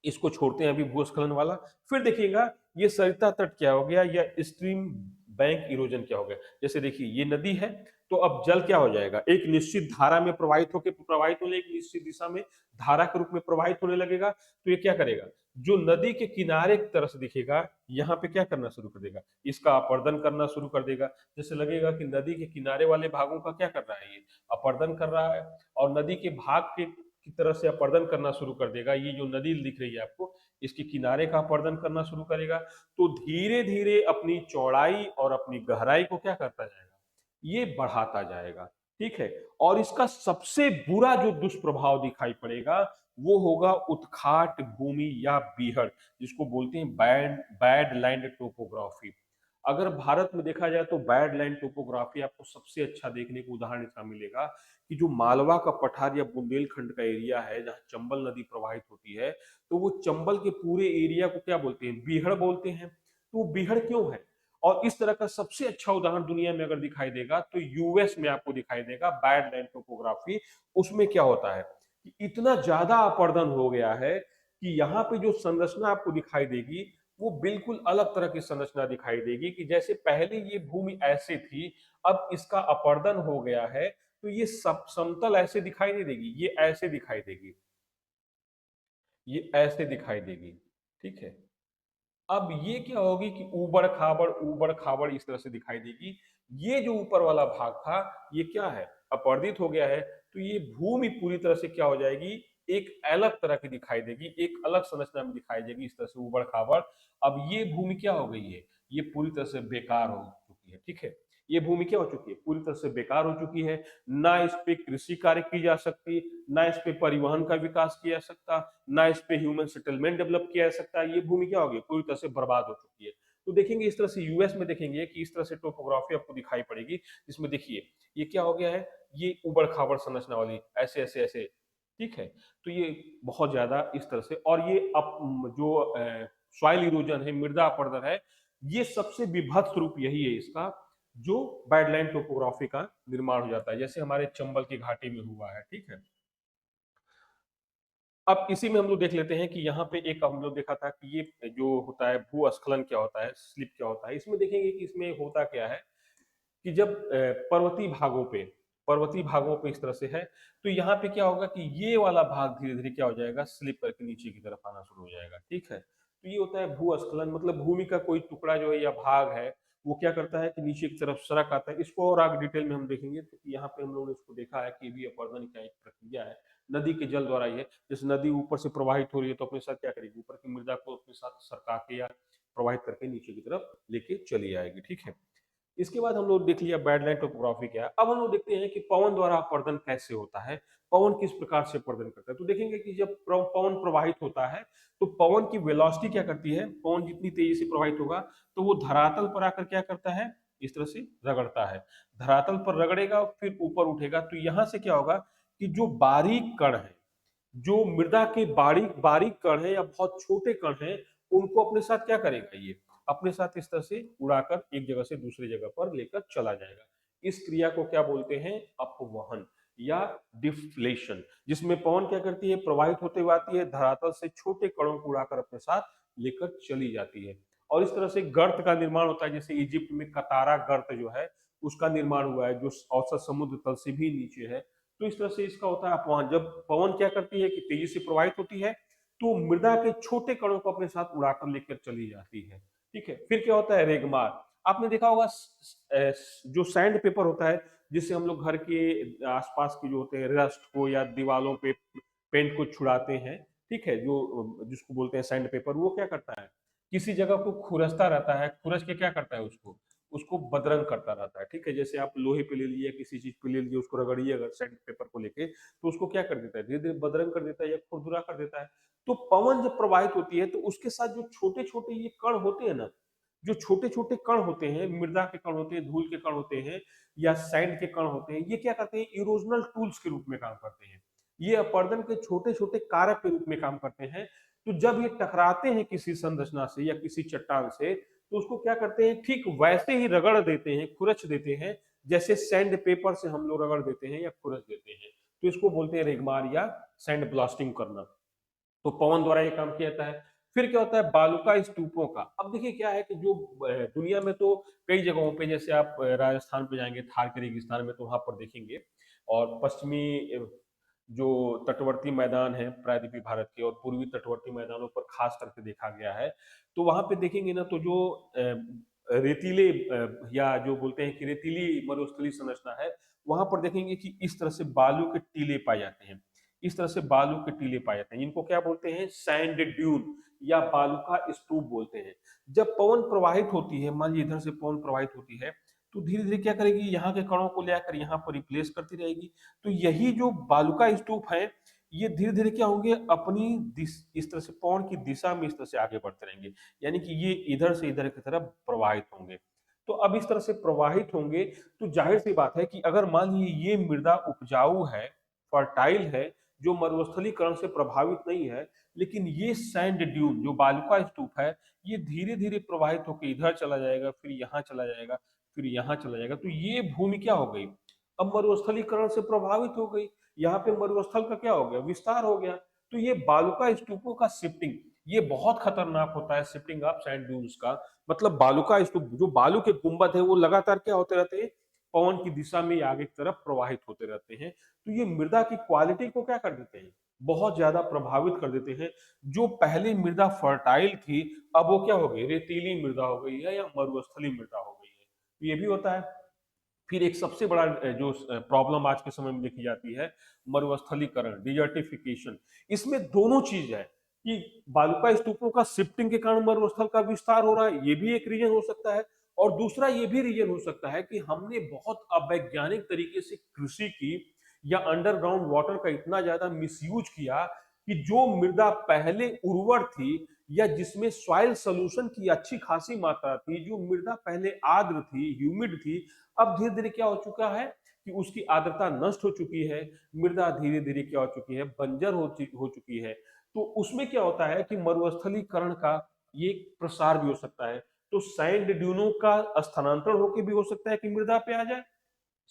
Speaker 1: इसको छोड़ते हैं अभी भूस्खलन वाला। फिर देखिएगा ये सरिता तट क्या हो गया, या स्ट्रीम बैंक इरोजन क्या हो गया। जैसे देखिए ये नदी है, तो अब जल क्या हो जाएगा, एक निश्चित धारा में प्रवाहित होने, एक निश्चित दिशा में धारा के रूप में प्रवाहित होने लगेगा। तो ये क्या करेगा, जो नदी के किनारे की तरह से दिखेगा, यहाँ पे क्या करना शुरू कर देगा, इसका अपरदन करना शुरू कर देगा। जैसे लगेगा कि नदी के किनारे वाले भागों का क्या कर रहा है, ये अपरदन कर रहा है, और नदी के भाग के की तरह से अपरदन करना शुरू कर देगा। ये जो नदी दिख रही है आपको, इसके किनारे का अपरदन करना शुरू करेगा। तो धीरे धीरे अपनी चौड़ाई और अपनी गहराई को क्या करता जाएगा, ये बढ़ाता जाएगा, ठीक है। और इसका सबसे बुरा जो दुष्प्रभाव दिखाई पड़ेगा वो होगा उत्खाट भूमि या बीहड़, जिसको बोलते हैं बैड बैड लैंड टोपोग्राफी। अगर भारत में देखा जाए तो बैड लैंड टोपोग्राफी आपको सबसे अच्छा देखने को उदाहरण इसका मिलेगा कि जो मालवा का पठार या बुंदेलखंड का एरिया है, जहां चंबल नदी प्रवाहित होती है, तो वो चंबल के पूरे एरिया को क्या बोलते हैं, बीहड़ बोलते हैं। तो वो बीहड़ क्यों है, और इस तरह का सबसे अच्छा उदाहरण दुनिया में अगर दिखाई देगा तो यूएस में आपको दिखाई देगा बैड लैंड टोपोग्राफी। उसमें क्या होता है कि इतना ज्यादा अपरदन हो गया है कि यहाँ पे जो संरचना आपको दिखाई देगी वो बिल्कुल अलग तरह की संरचना दिखाई देगी, कि जैसे पहले ये भूमि ऐसे थी, अब इसका अपरदन हो गया है, तो ये सब समतल ऐसे दिखाई नहीं देगी, ये ऐसे दिखाई देगी, ये ऐसे दिखाई देगी, ठीक है। अब ये क्या होगी कि ऊबड़ खाबड़ इस तरह से दिखाई देगी। ये जो ऊपर वाला भाग था, ये क्या है, अपरदित हो गया है, तो ये भूमि पूरी तरह से क्या हो जाएगी, एक अलग तरह की दिखाई देगी, एक अलग संरचना में दिखाई देगी, इस तरह से ऊबड़ खाबड़। अब ये भूमि क्या हो गई है, ये पूरी तरह से बेकार हो चुकी है, ठीक है। ये भूमि क्या हो चुकी है, पूरी तरह से बेकार हो चुकी है। ना इस पे कृषि कार्य की जा सकती, ना इस पे परिवहन का विकास किया जा सकता, ना इस पे ह्यूमन सेटलमेंट डेवलप किया जा सकता है। ये भूमि क्या होगी, पूरी तरह से बर्बाद हो चुकी है। तो देखेंगे इस तरह से यूएस में देखेंगे कि इस तरह से टोपोग्राफी आपको दिखाई पड़ेगी, जिसमें देखिए ये क्या हो गया है, ये उबड़-खाबड़ संरचना वाली ऐसे, ऐसे, ऐसे, ठीक है? तो ये बहुत ज़्यादा इस तरह से, और ये जो सॉइल इरोजन है, मृदा अपरदन है, ये सबसे विभत्स रूप यही है इसका, जो बैडलैंड टोपोग्राफी का निर्माण हो जाता है, जैसे हमारे चंबल की घाटी में हुआ है, ठीक है? अब इसी में हम लोग देख लेते हैं कि यहाँ पे एक हम लोग देखा था कि ये जो होता है भूस्खलन क्या होता है, स्लिप क्या होता है। इसमें देखेंगे कि इसमें होता क्या है कि जब पर्वतीय भागों पे इस तरह से है, तो यहाँ पे क्या होगा कि ये वाला भाग धीरे-धीरे क्या हो जाएगा, स्लिप करके नीचे की तरफ आना शुरू हो जाएगा, ठीक है? तो ये होता है भूस्खलन, मतलब भूमि का कोई टुकड़ा जो है या भाग है, वो क्या करता है कि नीचे की तरफ सरक आता है। इसको और आगे डिटेल में हम देखेंगे, तो यहाँ पे हम लोगों ने इसको देखा है कि ये भी अपरदन का एक प्रक्रिया है, नदी के जल द्वारा ही है। जैसे नदी ऊपर से प्रवाहित हो रही है, तो अपने साथ क्या करेगी, ऊपर की मृदा को अपने साथ सरका के या प्रवाहित करके नीचे की तरफ लेके चली आएगी, ठीक है? इसके बाद हम लोग देख लिया बैडलैंड टोपोग्राफी क्या है। अब हम लोग देखते हैं कि पवन द्वारा अपर्दन कैसे होता है, पवन किस प्रकार से अपर्दन करता है। तो देखेंगे कि जब पवन प्रवाहित होता है, तो पवन की वेलोसिटी क्या करती है, पवन जितनी तेजी से प्रवाहित होगा, तो वो धरातल पर आकर क्या करता है, इस तरह से रगड़ता है। धरातल पर रगड़ेगा, फिर ऊपर उठेगा, तो यहाँ से क्या होगा कि जो बारीक कण है, जो मृदा के बारीक बारीक कण है या बहुत छोटे कण हैं, उनको अपने साथ क्या करेगा, ये अपने साथ इस तरह से उड़ाकर एक जगह से दूसरी जगह पर लेकर चला जाएगा। इस क्रिया को क्या बोलते हैं, अपवहन या डिफ्लेशन, जिसमें पवन क्या करती है, प्रवाहित होते हुए आती है, धरातल से छोटे कणों को उड़ाकर अपने साथ लेकर चली जाती है। और इस तरह से गर्त का निर्माण होता है, जैसे इजिप्ट में कतारा गर्त जो है उसका निर्माण हुआ है, जो औसत समुद्र तल से भी नीचे है। तो इस तरह से इसका होता है अपवहन। जब पवन क्या करती है कि तेजी से प्रवाहित होती है, तो मृदा के छोटे कणों को अपने साथ उड़ाकर लेकर चली जाती है, ठीक है? फिर क्या होता है, रेगमार। आपने देखा होगा जो सैंड पेपर होता है, जिससे हम लोग घर के आसपास के जो होते हैं रस्ट को या दीवालों पे पेंट को छुड़ाते हैं, ठीक है? जो जिसको बोलते हैं सैंड पेपर, वो क्या करता है, किसी जगह को खुरसता रहता है, खुरस के क्या करता है, उसको उसको बदरंग करता रहता है, ठीक है? जैसे आप लोहे पे ले लिए, किसी चीज पे ले लिए, उसको रगड़िए अगर सैंड पेपर को लेके, तो उसको क्या कर देता है, धीरे धीरे बदरंग कर देता है या खुरदुरा कर देता है। तो पवन जब प्रवाहित होती है, तो उसके साथ जो छोटे छोटे ये कण होते हैं ना, जो छोटे छोटे कण होते हैं, मृदा के कण होते हैं, धूल के कण होते हैं, या सैंड के कण होते हैं, ये क्या करते हैं, इरोजनल टूल्स के रूप में काम करते हैं। ये अपरदन के छोटे छोटे कारक के रूप में काम करते हैं। तो जब ये टकराते हैं किसी संरचना से या किसी चट्टान से, तो उसको क्या करते हैं, ठीक वैसे ही रगड़ देते हैं, खुरच देते हैं, जैसे सैंड पेपर से हम लोग रगड़ देते हैं या खुरच देते हैं। तो इसको बोलते हैं रेगमार या सैंड ब्लास्टिंग करना। तो पवन द्वारा ये काम किया जाता है। फिर क्या होता है, बालुका स्तूपों का। अब देखिए क्या है कि जो दुनिया में तो कई जगहों पे, जैसे आप राजस्थान पे जाएंगे, थार के रेगिस्तान में, तो वहां पर देखेंगे, और पश्चिमी जो तटवर्ती मैदान है प्रायद्वीपीय भारत के, और पूर्वी तटवर्ती मैदानों पर खास करके देखा गया है, तो वहां पे देखेंगे ना, तो जो रेतीले या जो बोलते हैं कि रेतीली मरुस्थलीय संरचना है, वहां पर देखेंगे कि इस तरह से बालू के टीले पाए जाते हैं। इस तरह से बालू के टीले पाए जाते हैं, इनको क्या बोलते हैं, सैंड ड्यून या बालू का स्तूप बोलते हैं। जब पवन प्रवाहित होती है, मान लीजिए इधर से पवन प्रवाहित होती है, तो धीरे धीरे क्या करेगी, यहाँ के कणों को ले आकर यहाँ पर रिप्लेस करती रहेगी। तो यही जो बालुका स्तूप है, ये धीरे धीरे क्या होंगे, अपनी इस तरह से पवन की दिशा में इस तरह से आगे बढ़ते रहेंगे, यानी कि ये इधर से इधर की तरफ प्रवाहित होंगे। तो अब इस तरह से प्रवाहित होंगे, तो जाहिर सी बात है कि अगर मान लीजिए ये मृदा उपजाऊ है, फर्टाइल है, जो मरुस्थलीकरण से प्रभावित नहीं है, लेकिन ये सैंड ड्यून जो बालुका स्तूप है, ये धीरे धीरे प्रवाहित होकर इधर चला जाएगा, फिर यहाँ चला जाएगा, फिर यहाँ चला जाएगा, तो ये भूमि क्या हो गई, अब मरुस्थलीकरण से प्रभावित हो गई। यहाँ पे मरुस्थल का क्या हो गया, विस्तार हो गया। तो ये बालुका स्तूपों का शिफ्टिंग, ये बहुत खतरनाक होता है, शिफ्टिंग ऑफ सैंड ड्यून्स का। मतलब बालुका स्तूप, जो बालू के गुंबद है, वो लगातार क्या होते रहते हैं, पवन की दिशा में आगे की तरफ प्रवाहित होते रहते हैं। तो ये मृदा की क्वालिटी को क्या कर देते हैं, बहुत ज्यादा प्रभावित कर देते हैं। जो पहले मृदा फर्टाइल थी, अब वो क्या हो गई, रेतीली मृदा हो गई है या मरुस्थली मृदा हो गई है। तो ये भी होता है। फिर एक सबसे बड़ा जो प्रॉब्लम आज के समय में देखी जाती है, मरुस्थलीकरण, डिजर्टिफिकेशन। इसमें दोनों चीज है कि बालुका स्तूपों का शिफ्टिंग के कारण मरुस्थल का विस्तार हो रहा है, ये भी एक रीजन हो सकता है। और दूसरा ये भी रीजन हो सकता है कि हमने बहुत अवैज्ञानिक तरीके से कृषि की, या अंडरग्राउंड वाटर का इतना ज्यादा मिसयूज किया कि जो मृदा पहले उर्वर थी या जिसमें सॉइल सॉल्यूशन की अच्छी खासी मात्रा थी, जो मृदा पहले आर्द्र थी, ह्यूमिड थी, अब धीरे-धीरे क्या हो चुका है कि उसकी आर्द्रता नष्ट हो चुकी है, मृदा धीरे-धीरे क्या हो चुकी है, बंजर हो चुकी है। तो उसमें क्या होता है कि मरुस्थलीकरण का ये प्रसार भी हो सकता है। तो सैंड ड्यूनों का स्थानांतरण होके भी हो सकता है कि मृदा पे आ जाए,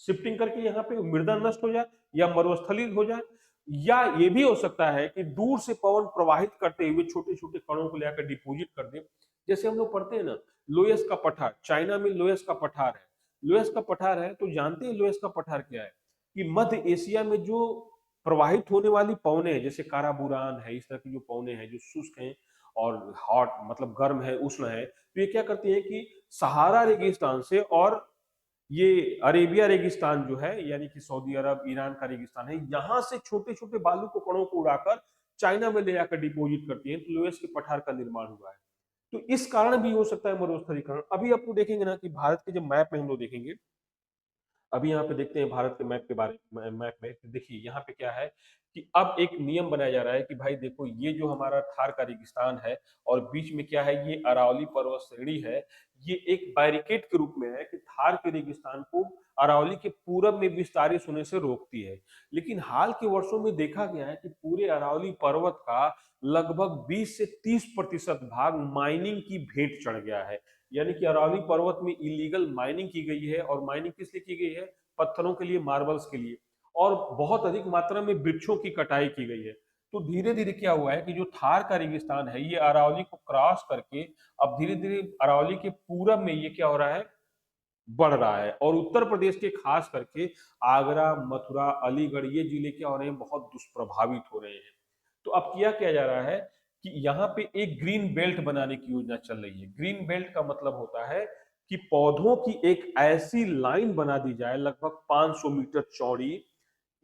Speaker 1: शिफ्टिंग करके यहाँ पे मृदा नष्ट हो जाए या मरुस्थलीय हो जाए, या ये भी हो सकता है कि दूर से पवन प्रवाहित करते हुए छोटे-छोटे कणों को लेकर डिपॉजिट कर दे। जैसे हम लोग पढ़ते हैं ना, लोयस का पठार, चाइना में लोयस का पठार है। लोयस का पठार है तो जानते हैं लोयस का पठार क्या है? कि मध्य एशिया में जो प्रवाहित होने वाली पवनें हैं, जैसे काराबुरान है, इस तरह की जो पवनें हैं जो शुष्क हैं और हॉट मतलब गर्म है, उष्ण है, तो ये क्या करती हैं कि सहारा रेगिस्तान से और ये अरेबिया रेगिस्तान जो है यानी कि सऊदी अरब, ईरान का रेगिस्तान है, यहाँ से छोटे-छोटे बालू को कणों को उड़ाकर चाइना में ले जाकर डिपॉजिट करती हैं, तो लोयस के पठार का निर्माण हुआ है। तो इस कारण भी हो सकता है मरुस्थलीकरण। अभी आप लोग देखेंगे ना कि भारत के जब मैप में हम लोग देखेंगे, अभी यहाँ पे देखते हैं भारत के मैप के बारे में, मैप में तो देखिए यहाँ पे क्या है कि अब एक नियम बनाया जा रहा है कि भाई देखो ये जो हमारा थार का रेगिस्तान है और बीच में क्या है ये अरावली पर्वत श्रेणी है, ये एक बैरिकेड के रूप में है कि थार के रेगिस्तान को अरावली के पूरब में विस्तारित होने से रोकती है। लेकिन हाल के वर्षों में देखा गया है कि पूरे अरावली पर्वत का लगभग 20 से 30% भाग माइनिंग की भेंट चढ़ गया है। यानी कि अरावली पर्वत में इलीगल माइनिंग की गई है, और माइनिंग किस लिए की गई है? पत्थरों के लिए, मार्बल्स के लिए, और बहुत अधिक मात्रा में वृक्षों की कटाई की गई है। तो धीरे-धीरे क्या हुआ है कि जो थार का रेगिस्तान है, ये अरावली को क्रॉस करके अब धीरे-धीरे अरावली के पूरब में ये क्या हो रहा है? बढ़ रहा है, और उत्तर प्रदेश के खास करके आगरा, मथुरा, अलीगढ़ ये जिले क्या हो रहे हैं? बहुत दुष्प्रभावित हो रहे हैं। तो अब किया क्या जा रहा है कि यहाँ पे एक ग्रीन बेल्ट बनाने की योजना चल रही है। ग्रीन बेल्ट का मतलब होता है कि पौधों की एक ऐसी लाइन बना दी जाए लगभग 500 मीटर चौड़ी,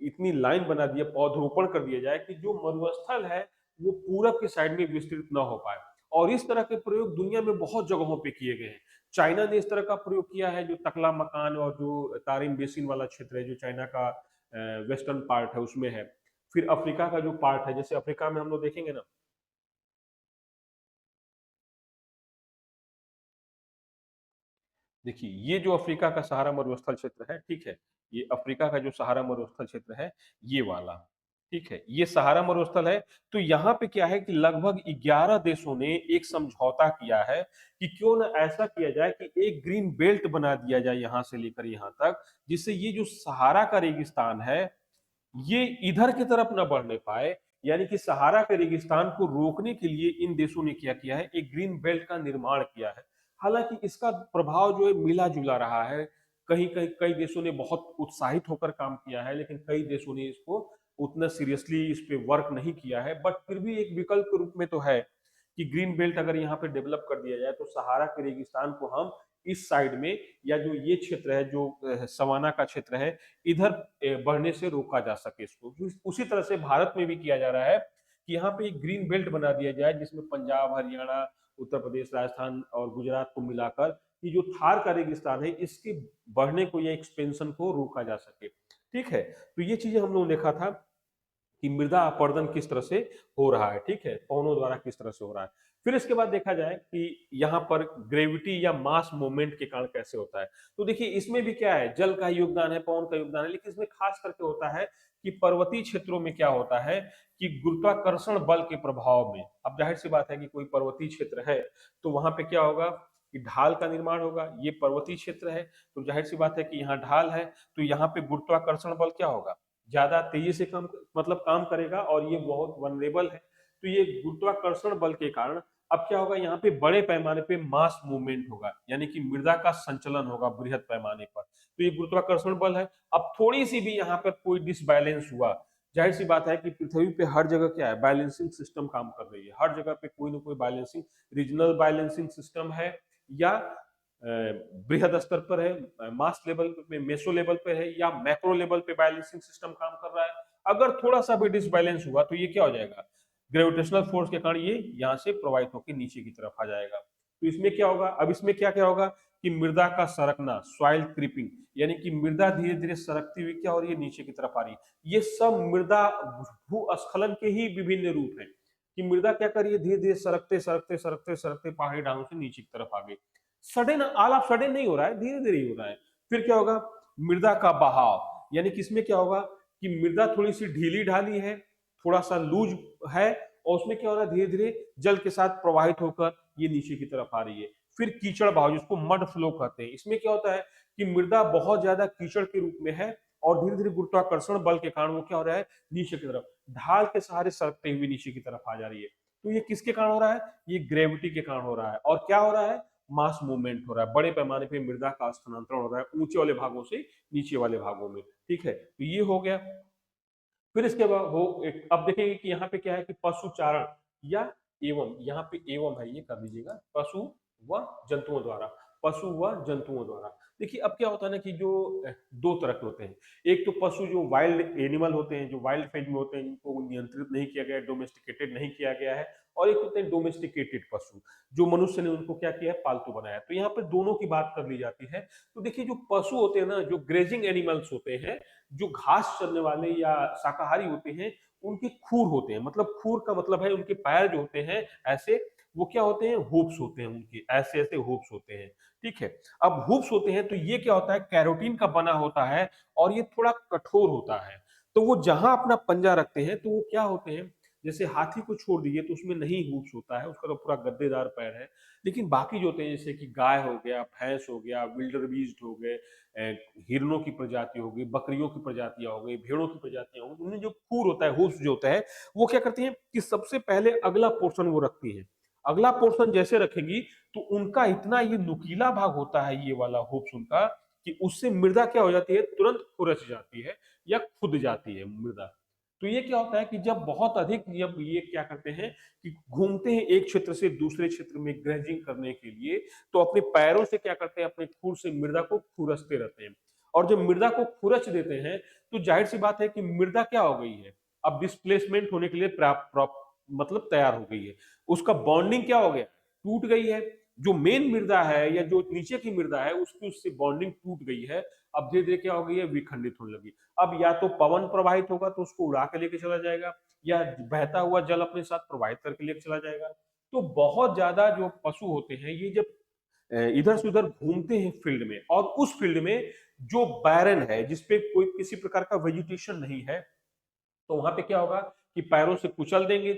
Speaker 1: इतनी लाइन बना दिया, पौधरोपण कर दिया जाए कि जो मरुस्थल है वो पूरब के साइड में विस्तृत न हो पाए। और इस तरह के प्रयोग दुनिया में बहुत जगहों पे किए गए हैं। चाइना ने इस तरह का प्रयोग किया है, जो तकला मकान और जो तारिम बेसिन वाला क्षेत्र है, जो चाइना का वेस्टर्न पार्ट है उसमें है। फिर अफ्रीका का जो पार्ट है, जैसे अफ्रीका में हम लोग देखेंगे ना, देखिए ये जो अफ्रीका का सहारा मरुस्थल क्षेत्र है, ठीक है, ये अफ्रीका का जो सहारा मरुस्थल क्षेत्र है, ये वाला, ठीक है, ये सहारा मरुस्थल है। तो यहाँ पे क्या है कि लगभग 11 देशों ने एक समझौता किया है कि क्यों ना ऐसा किया जाए कि एक ग्रीन बेल्ट बना दिया जाए यहाँ से लेकर यहाँ तक, जिससे ये जो सहारा का रेगिस्तान है ये इधर की तरफ ना बढ़ने पाए। यानी कि सहारा के रेगिस्तान को रोकने के लिए इन देशों ने क्या किया है, एक ग्रीन बेल्ट का निर्माण किया है। हालांकि इसका प्रभाव जो है मिला जुला रहा है, कहीं कहीं कई देशों ने बहुत उत्साहित होकर काम किया है, लेकिन कई देशों ने इसको उतना सीरियसली इस पे वर्क नहीं किया है। बट फिर भी एक विकल्प के रूप में तो है कि ग्रीन बेल्ट अगर यहाँ पे डेवलप कर दिया जाए तो सहारा के रेगिस्तान को हम इस साइड में, या जो ये क्षेत्र है जो सवाना का क्षेत्र है, इधर बढ़ने से रोका जा सके इसको। उसी तरह से भारत में भी किया जा रहा है कि यहाँ पे एक ग्रीन बेल्ट बना दिया जाए, जिसमें पंजाब, हरियाणा, उत्तर प्रदेश, राजस्थान और गुजरात को मिलाकर ये जो थार का रेगिस्तान है इसके बढ़ने को या एक्सपेंशन को रोका जा सके। ठीक है, तो ये चीजें हम लोगों ने देखा था कि मृदा अपरदन किस तरह से हो रहा है, ठीक है, पवनों द्वारा किस तरह से हो रहा है। फिर इसके बाद देखा जाए कि यहाँ पर ग्रेविटी या मास मूवमेंट के कारण कैसे होता है। तो देखिए इसमें भी क्या है, जल का योगदान है, पवन का योगदान है, लेकिन इसमें खास करके होता है कि पर्वतीय क्षेत्रों में क्या होता है कि गुरुत्वाकर्षण बल के प्रभाव में, अब जाहिर सी बात है कि कोई पर्वतीय क्षेत्र है तो वहां पे क्या होगा कि ढाल का निर्माण होगा। ये पर्वतीय क्षेत्र है तो जाहिर सी बात है कि यहाँ ढाल है, तो यहाँ पे गुरुत्वाकर्षण बल क्या होगा, ज्यादा तेजी से कम मतलब काम करेगा, और ये बहुत वनरेबल है। तो ये गुरुत्वाकर्षण बल के कारण अब क्या होगा, यहाँ पे बड़े पैमाने पे मास मूवमेंट होगा, यानी कि मृदा का संचलन होगा बृहद पैमाने पर। तो ये गुरुत्वाकर्षण बल है। अब थोड़ी सी भी यहाँ पर कोई डिसबैलेंस हुआ, जाहिर सी बात है कि पृथ्वी पे हर जगह क्या है, बैलेंसिंग सिस्टम काम कर रही है, हर जगह पे कोई ना कोई बैलेंसिंग, रीजनल बैलेंसिंग सिस्टम है, या बृहद स्तर पर है, मास लेवल पे, मेसो लेवल पे है, या मैक्रो लेवल पे बैलेंसिंग सिस्टम काम कर रहा है। अगर थोड़ा सा भी डिसबैलेंस हुआ तो ये क्या हो जाएगा, ग्रेविटेशनल फोर्स के कारण ये यहाँ से प्रवाहित होकर नीचे की तरफ आ जाएगा। तो इसमें क्या होगा, अब इसमें क्या क्या होगा कि मृदा का सरकना, सॉइल क्रीपिंग, यानी कि मृदा धीरे धीरे सरकती हुई क्या हो रही है, नीचे की तरफ आ रही है। ये सब मृदा भूस्खलन के ही विभिन्न रूप हैं। कि मृदा क्या कर रही है, धीरे धीरे सरकते सरकते सरकते सरकते पहाड़ी ढलानों से नीचे की तरफ आ गई। सडन, ऑल ऑफ सडन नहीं हो रहा है, धीरे धीरे ही हो रहा है। फिर क्या होगा, मृदा का बहाव, यानी किसमें क्या होगा कि मृदा थोड़ी सी ढीली ढाली है, थोड़ा सा लूज है, और उसमें क्या हो रहा है, धीरे धीरे जल के साथ प्रवाहित होकर ये नीचे की तरफ आ रही है। फिर कीचड़ बहाव, जिसको मड फ्लो कहते हैं, इसमें क्या होता है कि मृदा बहुत ज्यादा कीचड़ के रूप में है, और धीरे धीरे गुरुत्वाकर्षण बल के कारण वो क्या हो रहा है, नीचे की तरफ ढाल के सहारे सरकते हुए नीचे की तरफ आ जा रही है। तो ये किसके कारण हो रहा है, ये ग्रेविटी के कारण हो रहा है। और क्या हो रहा है, मास मूवमेंट हो रहा है, बड़े पैमाने पे मृदा का स्थानांतरण हो रहा है ऊंचे वाले भागों से नीचे वाले भागों में। ठीक है, तो ये हो गया। फिर इसके बाद अब देखेंगे कि यहाँ पे क्या है कि पशुचारण या एवं, यहाँ पे एवं है, ये कर दीजिएगा, पशु व जंतुओं द्वारा, पशु व जंतुओं द्वारा। देखिए अब क्या होता है ना कि जो दो तरह के होते हैं, एक तो पशु जो वाइल्ड एनिमल होते हैं, जो वाइल्ड फेज में होते हैं, जिनको नियंत्रित नहीं किया गया है, डोमेस्टिकेटेड नहीं किया गया है, और एक होते हैं डोमेस्टिकेटेड पशु, जो मनुष्य ने उनको क्या किया है, पालतू बनाया। तो यहाँ पे दोनों की बात कर ली जाती है। तो देखिए जो पशु होते हैं ना, जो ग्रेजिंग एनिमल्स होते हैं, जो घास चरने वाले या शाकाहारी होते हैं, उनके खूर होते हैं, मतलब खूर का मतलब है उनके पैर जो होते हैं ऐसे, वो क्या होते हैं, हुप्स होते हैं उनके, ऐसे ऐसे हुप्स होते हैं। ठीक है, अब हुप्स होते हैं तो ये क्या होता है, कैरोटीन का बना होता है, और ये थोड़ा कठोर होता है। तो वो जहां अपना पंजा रखते हैं तो वो क्या होते हैं, जैसे हाथी को छोड़ दीजिए तो उसमें नहीं हुप्स होता है, उसका तो पूरा गद्देदार पैर है। लेकिन बाकी जो होते हैं, जैसे कि गाय हो गया, भैंस हो गया, विल्डर बीस्ट हो गए, हिरणों की प्रजाति हो गई, बकरियों की प्रजातियां हो गई, भेड़ों की प्रजातियां हो गई, उनमें जो खूर होता है, हुप्स जो होता है, वो क्या करती हैं कि सबसे पहले अगला पोर्शन वो रखती है। अगला पोर्शन जैसे रखेंगी तो उनका इतना ये नुकीला भाग होता है, ये वाला हुप्स उनका, कि उससे मृदा क्या हो जाती है, तुरंत खुरच जाती है या खुद जाती है मृदा। तो ये क्या होता है कि जब बहुत अधिक, जब ये क्या करते हैं कि घूमते हैं एक क्षेत्र से दूसरे क्षेत्र में ग्रेजिंग करने के लिए, तो अपने पैरों से क्या करते हैं, अपने खुर से मृदा को खुरचते रहते हैं। और जब मृदा को खुरच देते हैं तो जाहिर सी बात है कि मृदा क्या हो गई है, अब डिस्प्लेसमेंट होने के लिए मतलब तैयार हो गई है। उसका बॉन्डिंग क्या हो गया, टूट गई है। जो मेन मृदा है या जो नीचे की मृदा है, उसकी उससे बॉन्डिंग टूट गई है। अब धीरे धीरे क्या हो गई है, विखंडित होने लगी। अब या तो पवन प्रवाहित होगा तो उसको उड़ा के लेके चला जाएगा, या बहता हुआ जल अपने साथ प्रवाहित करके लेके चला जाएगा। तो बहुत ज्यादा जो पशु होते हैं, ये जब इधर से उधर घूमते हैं फील्ड में, और उस फील्ड में जो बैरन है, जिसपे कोई किसी प्रकार का वेजिटेशन नहीं है, तो वहां पे क्या होगा कि पैरों से कुचल देंगे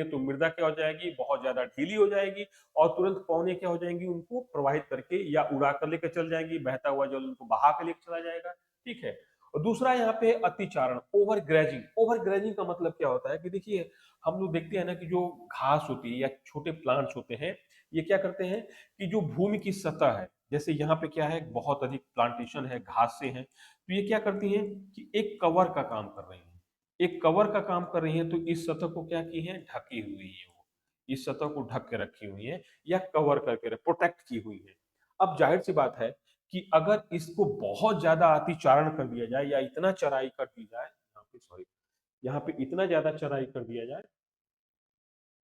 Speaker 1: तो मृदा क्या हो जाएगी, बहुत ज्यादा ढीली हो जाएगी, और तुरंत पौने क्या हो जाएंगी, उनको प्रवाहित करके या उड़ा कर लेकर चल जाएंगी, बहता हुआ जल उनको बहा के लेकर चला जाएगा। ठीक है, और दूसरा यहाँ पे अतिचारण, ओवर ग्रेजिंग। ओवर ग्रेजिंग का मतलब क्या होता है कि देखिए, हम लोग देखते हैं ना कि जो घास होती है या छोटे प्लांट्स होते हैं, ये क्या करते हैं कि जो भूमि की सतह है, जैसे यहाँ पे क्या है, बहुत अधिक प्लांटेशन है, घास से है, तो ये क्या करती है कि एक कवर का काम कर रही है, एक कवर का काम कर रही है। तो इस सतह को क्या की है, ढकी हुई है वो, इस सतह को ढक के रखी हुई है, या कवर करके प्रोटेक्ट की हुई है। अब जाहिर सी बात है कि अगर इसको बहुत ज्यादा अतिचारण कर दिया जाए, या इतना चराई कर दी जाए, यहाँ पे सॉरी, यहाँ पे इतना ज्यादा चराई कर दिया जाए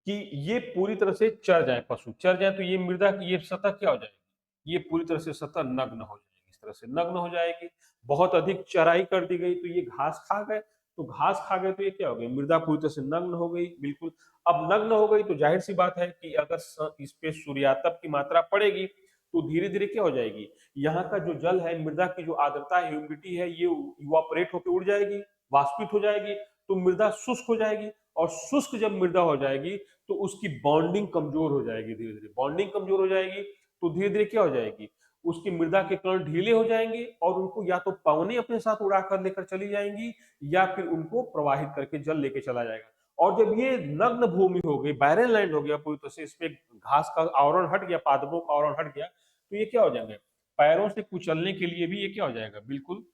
Speaker 1: कि ये पूरी तरह से चर जाए, पशु चर जाए, तो ये मृदा की ये सतह क्या हो जाएगी, ये पूरी तरह से सतह नग्न हो जाएगी, इस तरह से नग्न हो जाएगी। बहुत अधिक चराई कर दी गई तो ये घास खा गए, तो घास खा गए तो ये क्या हो गई, मृदा पूरी तरह से नग्न हो गई, बिल्कुल। अब नग्न हो गई तो जाहिर सी बात है कि अगर इस पे सूर्यातप की मात्रा पड़ेगी तो धीरे धीरे क्या हो जाएगी, यहाँ का जो जल है, मृदा की जो आर्द्रता है, ह्यूमिडिटी है, ये इवापोरेट होकर उड़ जाएगी, वाष्पित हो जाएगी, तो मृदा शुष्क हो जाएगी। और शुष्क जब मृदा हो जाएगी तो उसकी बॉन्डिंग कमजोर हो जाएगी, धीरे धीरे बॉन्डिंग कमजोर हो जाएगी, तो धीरे धीरे क्या हो जाएगी, उसकी मृदा के कण ढीले हो जाएंगे, और उनको या तो पवनें अपने साथ उड़ाकर लेकर चली जाएंगी, या फिर उनको प्रवाहित करके जल लेके चला जाएगा। और जब ये नग्न भूमि हो गई, बैरन लैंड हो गया पूरी तरह से, इस पे घास का आवरण हट गया, पादपों का आवरण हट गया, तो ये क्या हो जाएंगे, पैरों से कुचलने के लिए भी ये क्या हो जाएगा, बिल्कुल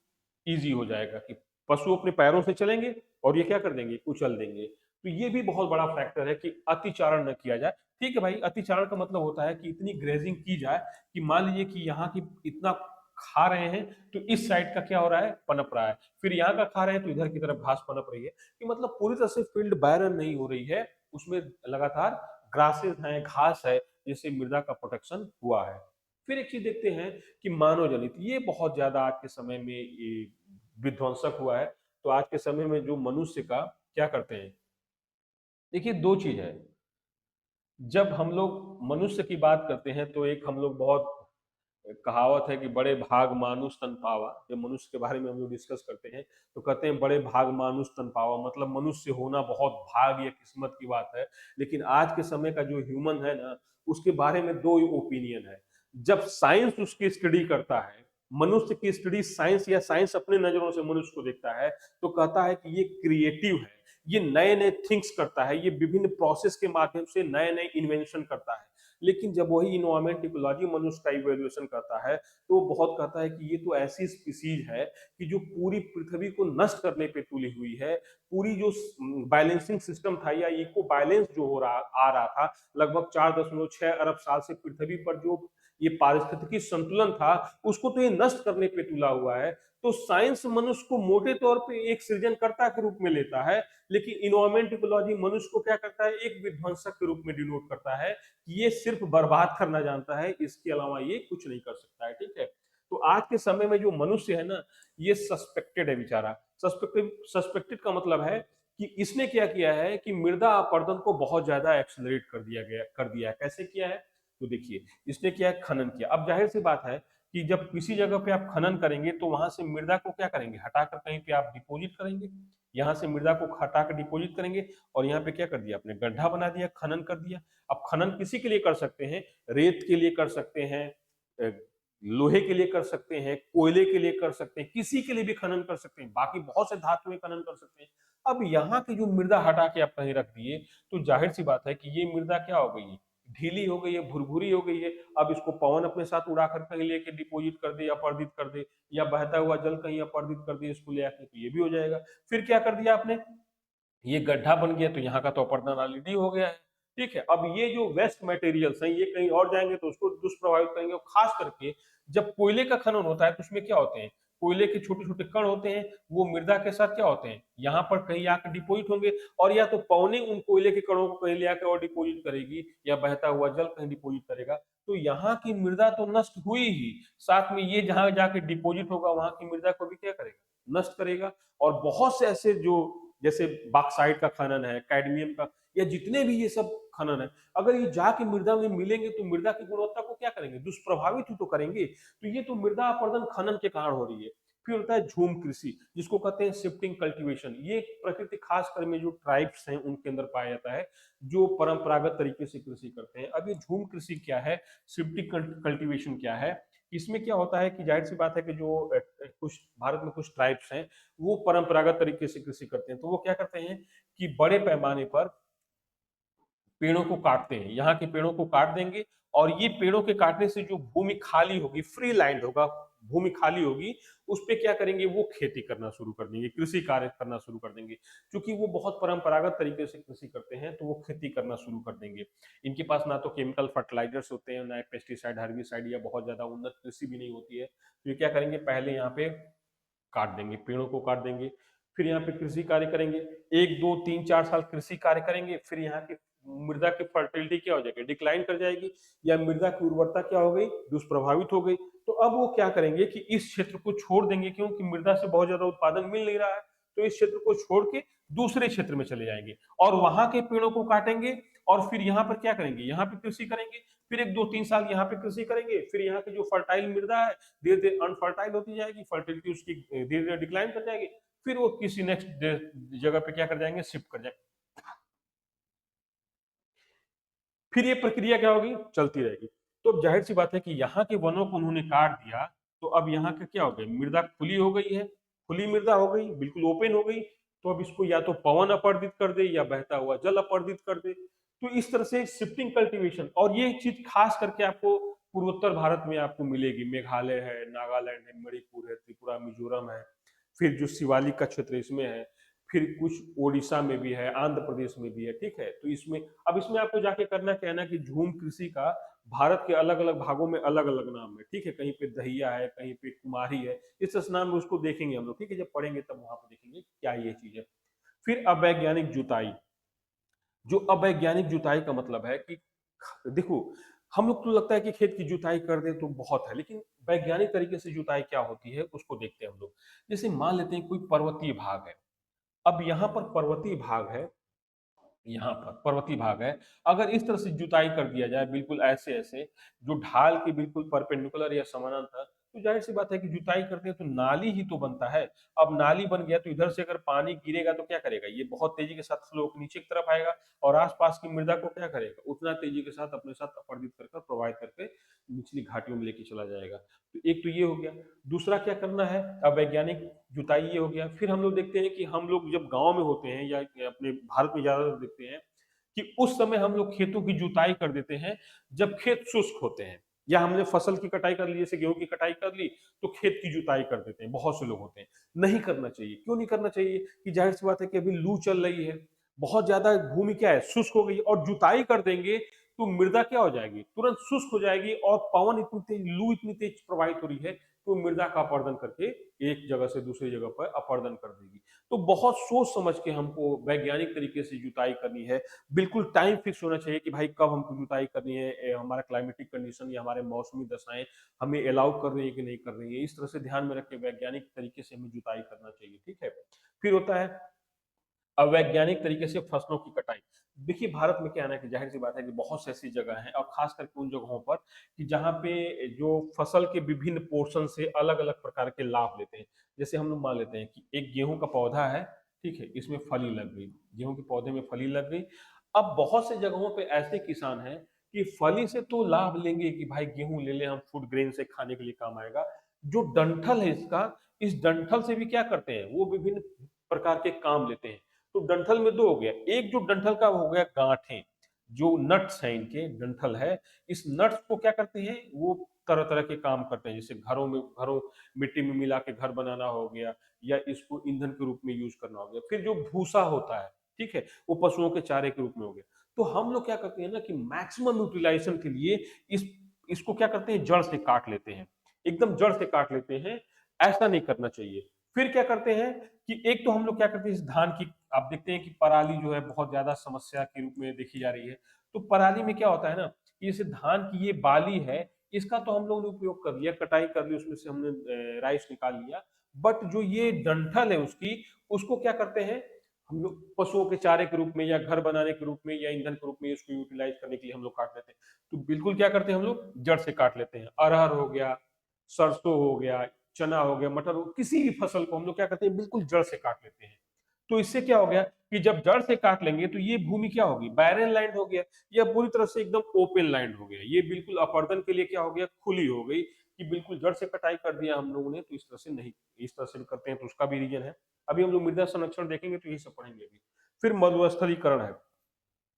Speaker 1: ईजी हो जाएगा कि पशु अपने पैरों से चलेंगे और ये क्या कर देंगे, कुचल देंगे। तो ये भी बहुत बड़ा फैक्टर है कि अतिचारण न किया जाए। ठीक है भाई, अतिचारण का मतलब होता है कि इतनी ग्रेजिंग की जाए कि मान लीजिए कि यहाँ की इतना खा रहे हैं तो इस साइड का क्या हो रहा है, पनप रहा है, फिर यहाँ का खा रहे हैं तो इधर की तरफ घास पनप रही है, कि मतलब पूरी तरह से फील्ड बैरन नहीं हो रही है, उसमें लगातार ग्रासेस हैं, घास है, जिससे मृदा का प्रोटेक्शन हुआ है। फिर एक चीज देखते हैं कि मानव जनित, ये बहुत ज्यादा आज के समय में ये विध्वंसक हुआ है। तो आज के समय में जो मनुष्य का क्या करते हैं, देखिए 2 चीज़ है, जब हम लोग मनुष्य की बात करते हैं तो एक हम लोग बहुत कहावत है कि बड़े भाग मानुष तन पावा। जब मनुष्य के बारे में हम लोग डिस्कस करते हैं तो कहते हैं बड़े भाग मानुष तन पावा, मतलब मनुष्य होना बहुत भाग या किस्मत की बात है। लेकिन आज के समय का जो ह्यूमन है ना, उसके बारे में दो ओपिनियन है। जब साइंस उसकी स्टडी करता है, मनुष्य की स्टडी साइंस या साइंस अपने नजरों से मनुष्य को देखता है, तो कहता है कि ये क्रिएटिव है, ये नए नए थिंग्स करता है, ये विभिन्न प्रोसेस के माध्यम से नए नए इन्वेंशन करता है। लेकिन जब वही इन्वायरमेंट इकोलॉजी मनुष्य का इवेल्युएशन करता है, तो वो बहुत कहता है कि ये तो ऐसी स्पीसीज है कि जो पूरी पृथ्वी को नष्ट करने पे तुली हुई है। पूरी जो बैलेंसिंग सिस्टम था या इको बैलेंस जो हो रहा आ रहा था, लगभग 4.6 अरब साल से पृथ्वी पर जो ये पारिस्थितिकी संतुलन था, उसको तो ये नष्ट करने पे तुला हुआ है। तो साइंस मनुष्य को मोटे तौर पे एक सृजनकर्ता के रूप में लेता है, लेकिन इन्वायरमेंट इकोलॉजी मनुष्य को क्या करता है, एक विध्वंसक के रूप में डिनोट करता है। ये सिर्फ बर्बाद करना जानता है, इसके अलावा ये कुछ नहीं कर सकता है, ठीक है। तो आज के समय में जो मनुष्य है ना, ये सस्पेक्टेड है बेचारा। सस्पेक्टेड सस्पेक्टेड का मतलब है कि इसने क्या किया है कि मृदा अपरदन को बहुत ज्यादा एक्सेलरेट कर दिया है। कैसे किया है? तो देखिए, इसने क्या है, खनन किया। अब जाहिर सी बात है कि जब किसी जगह पे आप खनन करेंगे तो वहां से मृदा को क्या करेंगे, हटाकर कहीं पे आप डिपोजिट करेंगे। यहाँ से मृदा को हटाकर डिपोजिट करेंगे और यहाँ पे क्या कर दिया आपने, गड्ढा बना दिया, खनन कर दिया। अब खनन किसी के लिए कर सकते हैं, रेत के लिए कर सकते हैं, लोहे के लिए कर सकते हैं, कोयले के लिए कर सकते हैं, किसी के लिए भी खनन कर सकते हैं, बाकी बहुत से धातुएं खनन कर सकते हैं। अब यहाँ की जो मृदा हटा के आप कहीं रख दिए, तो जाहिर सी बात है कि ये मृदा क्या हो गई है, ढीली हो गई है, भुरभुरी हो गई है। अब इसको पवन अपने साथ उड़ाकर कहीं लेके डिपोजिट कर दे, अपरदित कर दे, या बहता हुआ जल कहीं अपरदित कर दे इसको ले आके, तो ये भी हो जाएगा। फिर क्या कर दिया आपने, ये गड्ढा बन गया तो यहाँ का तो अपर्दन ऑलरेडी हो गया है, ठीक है। अब ये जो वेस्ट मटेरियल्स हैं, ये कहीं और जाएंगे तो उसको दुष्प्रभावित करेंगे। और खास करके जब कोयले का खनन होता है तो उसमें क्या होते हैं, कोयले के छोटे छोटे कण होते हैं, वो मृदा के साथ क्या होते हैं, यहाँ पर कहीं आकर डिपोजिट होंगे, और या तो पवने उन कोयले के कणों को कहीं ले आकर और डिपोजिट करेगी, या बहता हुआ जल कहीं डिपोजिट करेगा। तो यहाँ की मृदा तो नष्ट हुई ही, साथ में ये जहां जाके डिपोजिट होगा वहां की मृदा को भी क्या करेगा, नष्ट करेगा। और बहुत से ऐसे जो, जैसे बॉक्साइट का खनन है, कैडमियम का, या जितने भी ये सब खनन है, अगर ये जाके मृदा में मिलेंगे तो मृदा की गुणवत्ता को क्या करेंगे, दुष्प्रभावित ही तो करेंगे। तो ये तो मृदा अपरदन खनन के कारण हो रही है। फिर होता है झूम कृषि, जिसको कहते हैं शिफ्टिंग कल्टीवेशन। ये प्रकृति खासकर में जो ट्राइब्स हैं उनके अंदर पाया जाता है, जो परंपरागत तरीके से कृषि करते हैं। अब ये झूम कृषि क्या है, शिफ्टिंग कल्टीवेशन क्या है, इसमें क्या होता है कि जाहिर सी बात है कि जो कुछ भारत में कुछ ट्राइब्स हैं, वो परंपरागत तरीके से कृषि करते हैं। तो वो क्या करते हैं कि बड़े पैमाने पर पेड़ों को काटते हैं, यहाँ के पेड़ों को काट देंगे, और ये पेड़ों के काटने से जो भूमि खाली होगी, फ्री लैंड होगा, भूमि खाली होगी, उस पे क्या करेंगे, वो खेती करना शुरू कर देंगे, कृषि कार्य करना शुरू कर देंगे। क्योंकि वो बहुत परंपरागत तरीके से कृषि करते हैं, तो वो खेती करना शुरू कर देंगे। इनके पास ना तो केमिकल फर्टिलाइजर्स होते हैं, ना पेस्टिसाइड, हर्बिसाइड, या बहुत ज्यादा उन्नत कृषि भी नहीं होती है। तो ये क्या करेंगे, पहले यहाँ पे काट देंगे, पेड़ों को काट देंगे, फिर यहाँ पे कृषि कार्य करेंगे, 1 2 3 4 साल कृषि कार्य करेंगे, फिर यहाँ की मृदा की फर्टिलिटी क्या हो जाएगी, डिक्लाइन कर जाएगी, या मृदा की उर्वरता क्या हो गई, दुष्प्रभावित हो गई। तो अब वो क्या करेंगे कि इस क्षेत्र को छोड़ देंगे, क्योंकि मृदा से बहुत ज्यादा उत्पादन मिल नहीं रहा है। तो इस क्षेत्र को छोड़ के दूसरे क्षेत्र में चले जाएंगे, और वहां के पेड़ों को काटेंगे, और फिर यहाँ पर क्या करेंगे, यहाँ पे कृषि करेंगे, फिर 1 2 3 साल यहाँ पे कृषि करेंगे, फिर यहाँ की जो फर्टाइल मृदा है धीरे धीरे अनफर्टाइल होती जाएगी, फर्टिलिटी उसकी धीरे धीरे डिक्लाइन कर जाएगी, फिर वो किसी नेक्स्ट जगह पे क्या कर जाएंगे, शिफ्ट कर जाएंगे। फिर ये प्रक्रिया क्या होगी, चलती रहेगी। तो अब जाहिर सी बात है कि यहाँ के वनों को उन्होंने काट दिया, तो अब यहाँ का क्या हो गया, मृदा खुली हो गई है, खुली मृदा हो गई, बिल्कुल ओपन हो गई। तो अब इसको या तो पवन अपरदित कर दे, या बहता हुआ जल अपरदित कर दे। तो इस तरह से शिफ्टिंग कल्टीवेशन, और ये चीज खास करके आपको पूर्वोत्तर भारत में आपको मिलेगी। मेघालय है, नागालैंड है, मणिपुर है, त्रिपुरा, मिजोरम है, फिर जो शिवालिक का क्षेत्र इसमें है, फिर कुछ ओडिशा में भी है, आंध्र प्रदेश में भी है, ठीक है। तो इसमें, अब इसमें आपको जाके करना क्या है ना, कि झूम कृषि का भारत के अलग अलग भागों में अलग अलग नाम है, ठीक है। कहीं पे दहिया है, कहीं पे कुमारी है, इस नाम में उसको देखेंगे हम लोग, ठीक है। जब पढ़ेंगे तब वहां पर देखेंगे क्या ये चीज है। फिर अवैज्ञानिक जुताई। जो अवैज्ञानिक जुताई का मतलब है कि देखो, हम लोग को लगता है कि खेत की जुताई कर दे तो बहुत है, लेकिन वैज्ञानिक तरीके से जुताई क्या होती है उसको देखते हैं हम लोग। जैसे मान लेते हैं कोई पर्वतीय भाग है, अब यहाँ पर पर्वतीय भाग है, यहाँ पर पर्वतीय भाग है, अगर इस तरह से जुताई कर दिया जाए बिल्कुल ऐसे-ऐसे, जो ढाल के बिल्कुल परपेंडिकुलर या समानांतर, तो ज़ाहिर-सी बात है कि जुताई करते हैं तो नाली ही तो बनता है। अब नाली बन गया तो इधर से अगर पानी गिरेगा तो क्या करेगा? ये बहुत तेज़ी के साथ फ्लो होके नीचे की तरफ आएगा और आस-पास की मृदा को क्या करेगा? उतना तेज़ी के साथ अपने साथ अपरदित कर कर, प्रवाहित करके निचली घाटियों में लेके चला जाएगा। तो एक तो ये हो गया, दूसरा क्या करना है, अवैज्ञानिक जुताई ये हो गया। फिर हम लोग देखते हैं कि हम लोग जब गाँव में होते हैं या अपने भारत में ज़्यादातर देखते हैं कि उस समय हम लोग खेतों की जुताई कर देते हैं जब खेत शुष्क होते हैं, या हमने फसल की कटाई कर ली, जैसे गेहूं की कटाई कर ली तो खेत की जुताई कर देते हैं, बहुत से लोग होते हैं। नहीं करना चाहिए। क्यों नहीं करना चाहिए? कि जाहिर सी बात है कि अभी लू चल रही है, बहुत ज्यादा भूमि क्या है, शुष्क हो गई, और जुताई कर देंगे तो मृदा क्या हो जाएगी, तुरंत शुष्क हो जाएगी, और पवन इतनी तेज, लू इतनी तेज प्रवाहित हो रही है तो मृदा का अपर्दन करके एक जगह से दूसरी जगह पर अपर्दन कर देगी। तो बहुत सोच समझ के हमको वैज्ञानिक तरीके से जुताई करनी है। बिल्कुल टाइम फिक्स होना चाहिए कि भाई कब हमको जुताई करनी है, हमारा क्लाइमेटिक कंडीशन या हमारे मौसमी दशाएं हमें अलाउ कर रही है कि नहीं कर रही है, इस तरह से ध्यान में रख के वैज्ञानिक तरीके से हमें जुताई करना चाहिए। ठीक है। फिर होता है अवैज्ञानिक तरीके से फसलों की कटाई। देखिए भारत में क्या है ना, कि जाहिर सी बात है कि बहुत सी ऐसी जगह है, और खास करके उन जगहों पर कि जहाँ पे जो फसल के विभिन्न पोर्शन से अलग अलग प्रकार के लाभ लेते हैं। जैसे हम लोग मान लेते हैं कि एक गेहूं का पौधा है, ठीक है, इसमें फली लग गई, गेहूं के पौधे में फली लग गई। अब बहुत से जगहों पे ऐसे किसान हैं कि फली से तो लाभ लेंगे कि भाई गेहूं ले ले, हम फूड ग्रेन से खाने के लिए काम आएगा। जो डंठल है इसका, इस डंठल से भी क्या करते हैं, वो विभिन्न प्रकार के काम लेते हैं। तो डंठल में दो हो गया, एक जो डंठल का हो गया गांठें, जो नट्स हैं इनके, डंठल है, इस नट्स को क्या करते हैं, वो तरह तरह के काम करते हैं, जैसे घरों मिट्टी में मिला के घर बनाना हो गया, या इसको ईंधन के रूप में यूज करना हो गया। फिर जो भूसा होता है, ठीक है, वो पशुओं के चारे के रूप में हो गया। तो हम लोग क्या करते हैं ना कि मैक्सिमम यूटिलाइजेशन के लिए इस इसको क्या करते हैं, जड़ से काट लेते हैं, एकदम जड़ से काट लेते हैं। ऐसा नहीं करना चाहिए। फिर क्या करते हैं कि एक तो हम लोग क्या करते हैं, इस धान की, आप देखते हैं कि पराली जो है बहुत ज्यादा समस्या के रूप में देखी जा रही है। तो पराली में क्या होता है ना, कि जैसे धान की ये बाली है, इसका तो हम लोगों ने उपयोग कर लिया, कटाई कर ली, उसमें से हमने राइस निकाल लिया। बट जो ये डंठल है उसकी, उसको क्या करते हैं हम लोग, पशुओं के चारे के रूप में, या घर बनाने के रूप में, या ईंधन के रूप में इसको यूटिलाइज करने के लिए हम लोग काट लेते हैं। तो बिल्कुल क्या करते हैं, हम लोग जड़ से काट लेते हैं। अरहर हो गया, सरसों हो गया, चना हो गया, मटर हो, किसी भी फसल को हम लोग क्या करते हैं, बिल्कुल जड़ से काट लेते हैं। तो इससे क्या हो गया कि जब जड़ से काट लेंगे तो ये भूमि क्या होगी, बैरन लैंड हो गया, या पूरी तरह से एकदम ओपन लैंड हो गया, ये बिल्कुल अपर्दन के लिए क्या हो गया, खुली हो गई, कि बिल्कुल जड़ से कटाई कर दिया हम लोगों ने। तो इस तरह से नहीं, इस तरह से भी करते हैं तो उसका भी रीजन है। अभी हम लोग मृदा संरक्षण देखेंगे तो यही सब पढ़ेंगे अभी। फिर मरुस्थलीकरण है,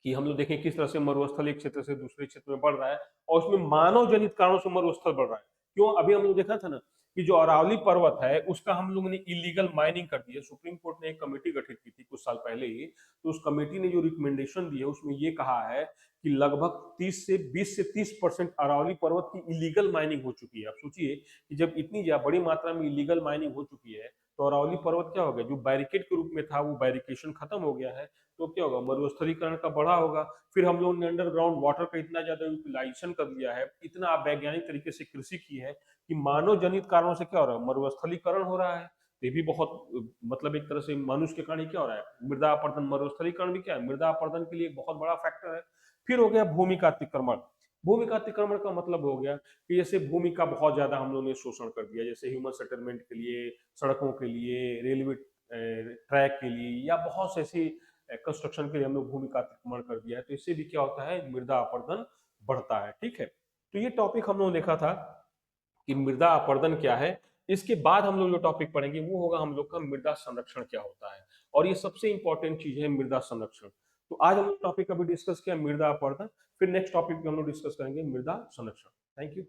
Speaker 1: कि हम लोग देखें किस तरह से मरुस्थल एक क्षेत्र से दूसरे क्षेत्र में बढ़ रहा है, और उसमें मानव जनित कारणों से मरुस्थल बढ़ रहा है। क्यों? अभी हम लोग देखा था ना कि जो अरावली पर्वत है उसका हम लोगों ने इलीगल माइनिंग कर दी है। सुप्रीम कोर्ट ने एक कमेटी गठित की थी कुछ साल पहले ही, तो उस कमेटी ने जो रिकमेंडेशन दी है उसमें ये कहा है कि लगभग 20 से 30% अरावली पर्वत की इलीगल माइनिंग हो चुकी है। आप सोचिए कि जब इतनी बड़ी मात्रा में इलीगल माइनिंग हो चुकी है, तो अरावली पर्वत क्या हो गया, जो बैरिकेड के रूप में था वो बैरिकेशन खत्म हो गया है। तो क्या होगा, मरुस्थलीकरण का बढ़ा होगा। फिर हम लोगों ने अंडरग्राउंड वाटर का इतना ज्यादा यूटिलाइजेशन कर दिया है, इतना वैज्ञानिक तरीके से कृषि की है, कि मानव जनित कारणों से क्या हो रहा है, मरुस्थलीकरण हो रहा है। तो ये भी बहुत मतलब एक तरह से मनुष्य के कारण ही क्या हो रहा है, मृदा अपरदन, मरुस्थलीकरण भी क्या है, मृदा अपरदन के लिए एक बहुत बड़ा फैक्टर है। फिर हो गया भूमि का अतिक्रमण। भूमि का अतिक्रमण का मतलब हो गया कि जैसे भूमि का बहुत ज्यादा हम लोगों ने शोषण कर दिया, जैसे ह्यूमन सेटलमेंट के लिए, सड़कों के लिए, रेलवे ट्रैक के लिए, या बहुत से ऐसी कंस्ट्रक्शन के लिए हम लोग भूमि का अतिक्रमण कर दिया है। तो इससे भी क्या होता है, मृदा अपरदन बढ़ता है। ठीक है। तो ये टॉपिक हम लोग देखा था कि मृदा अपरदन क्या है। इसके बाद हम लोग जो टॉपिक पढ़ेंगे वो होगा हम लोग का मृदा संरक्षण क्या होता है, और ये सबसे इंपॉर्टेंट चीज है मृदा संरक्षण। तो आज हम लोग टॉपिक अभी डिस्कस किया मृदा अपरदन, फिर नेक्स्ट टॉपिक में हम लोग डिस्कस करेंगे मृदा संरक्षण। Thank you.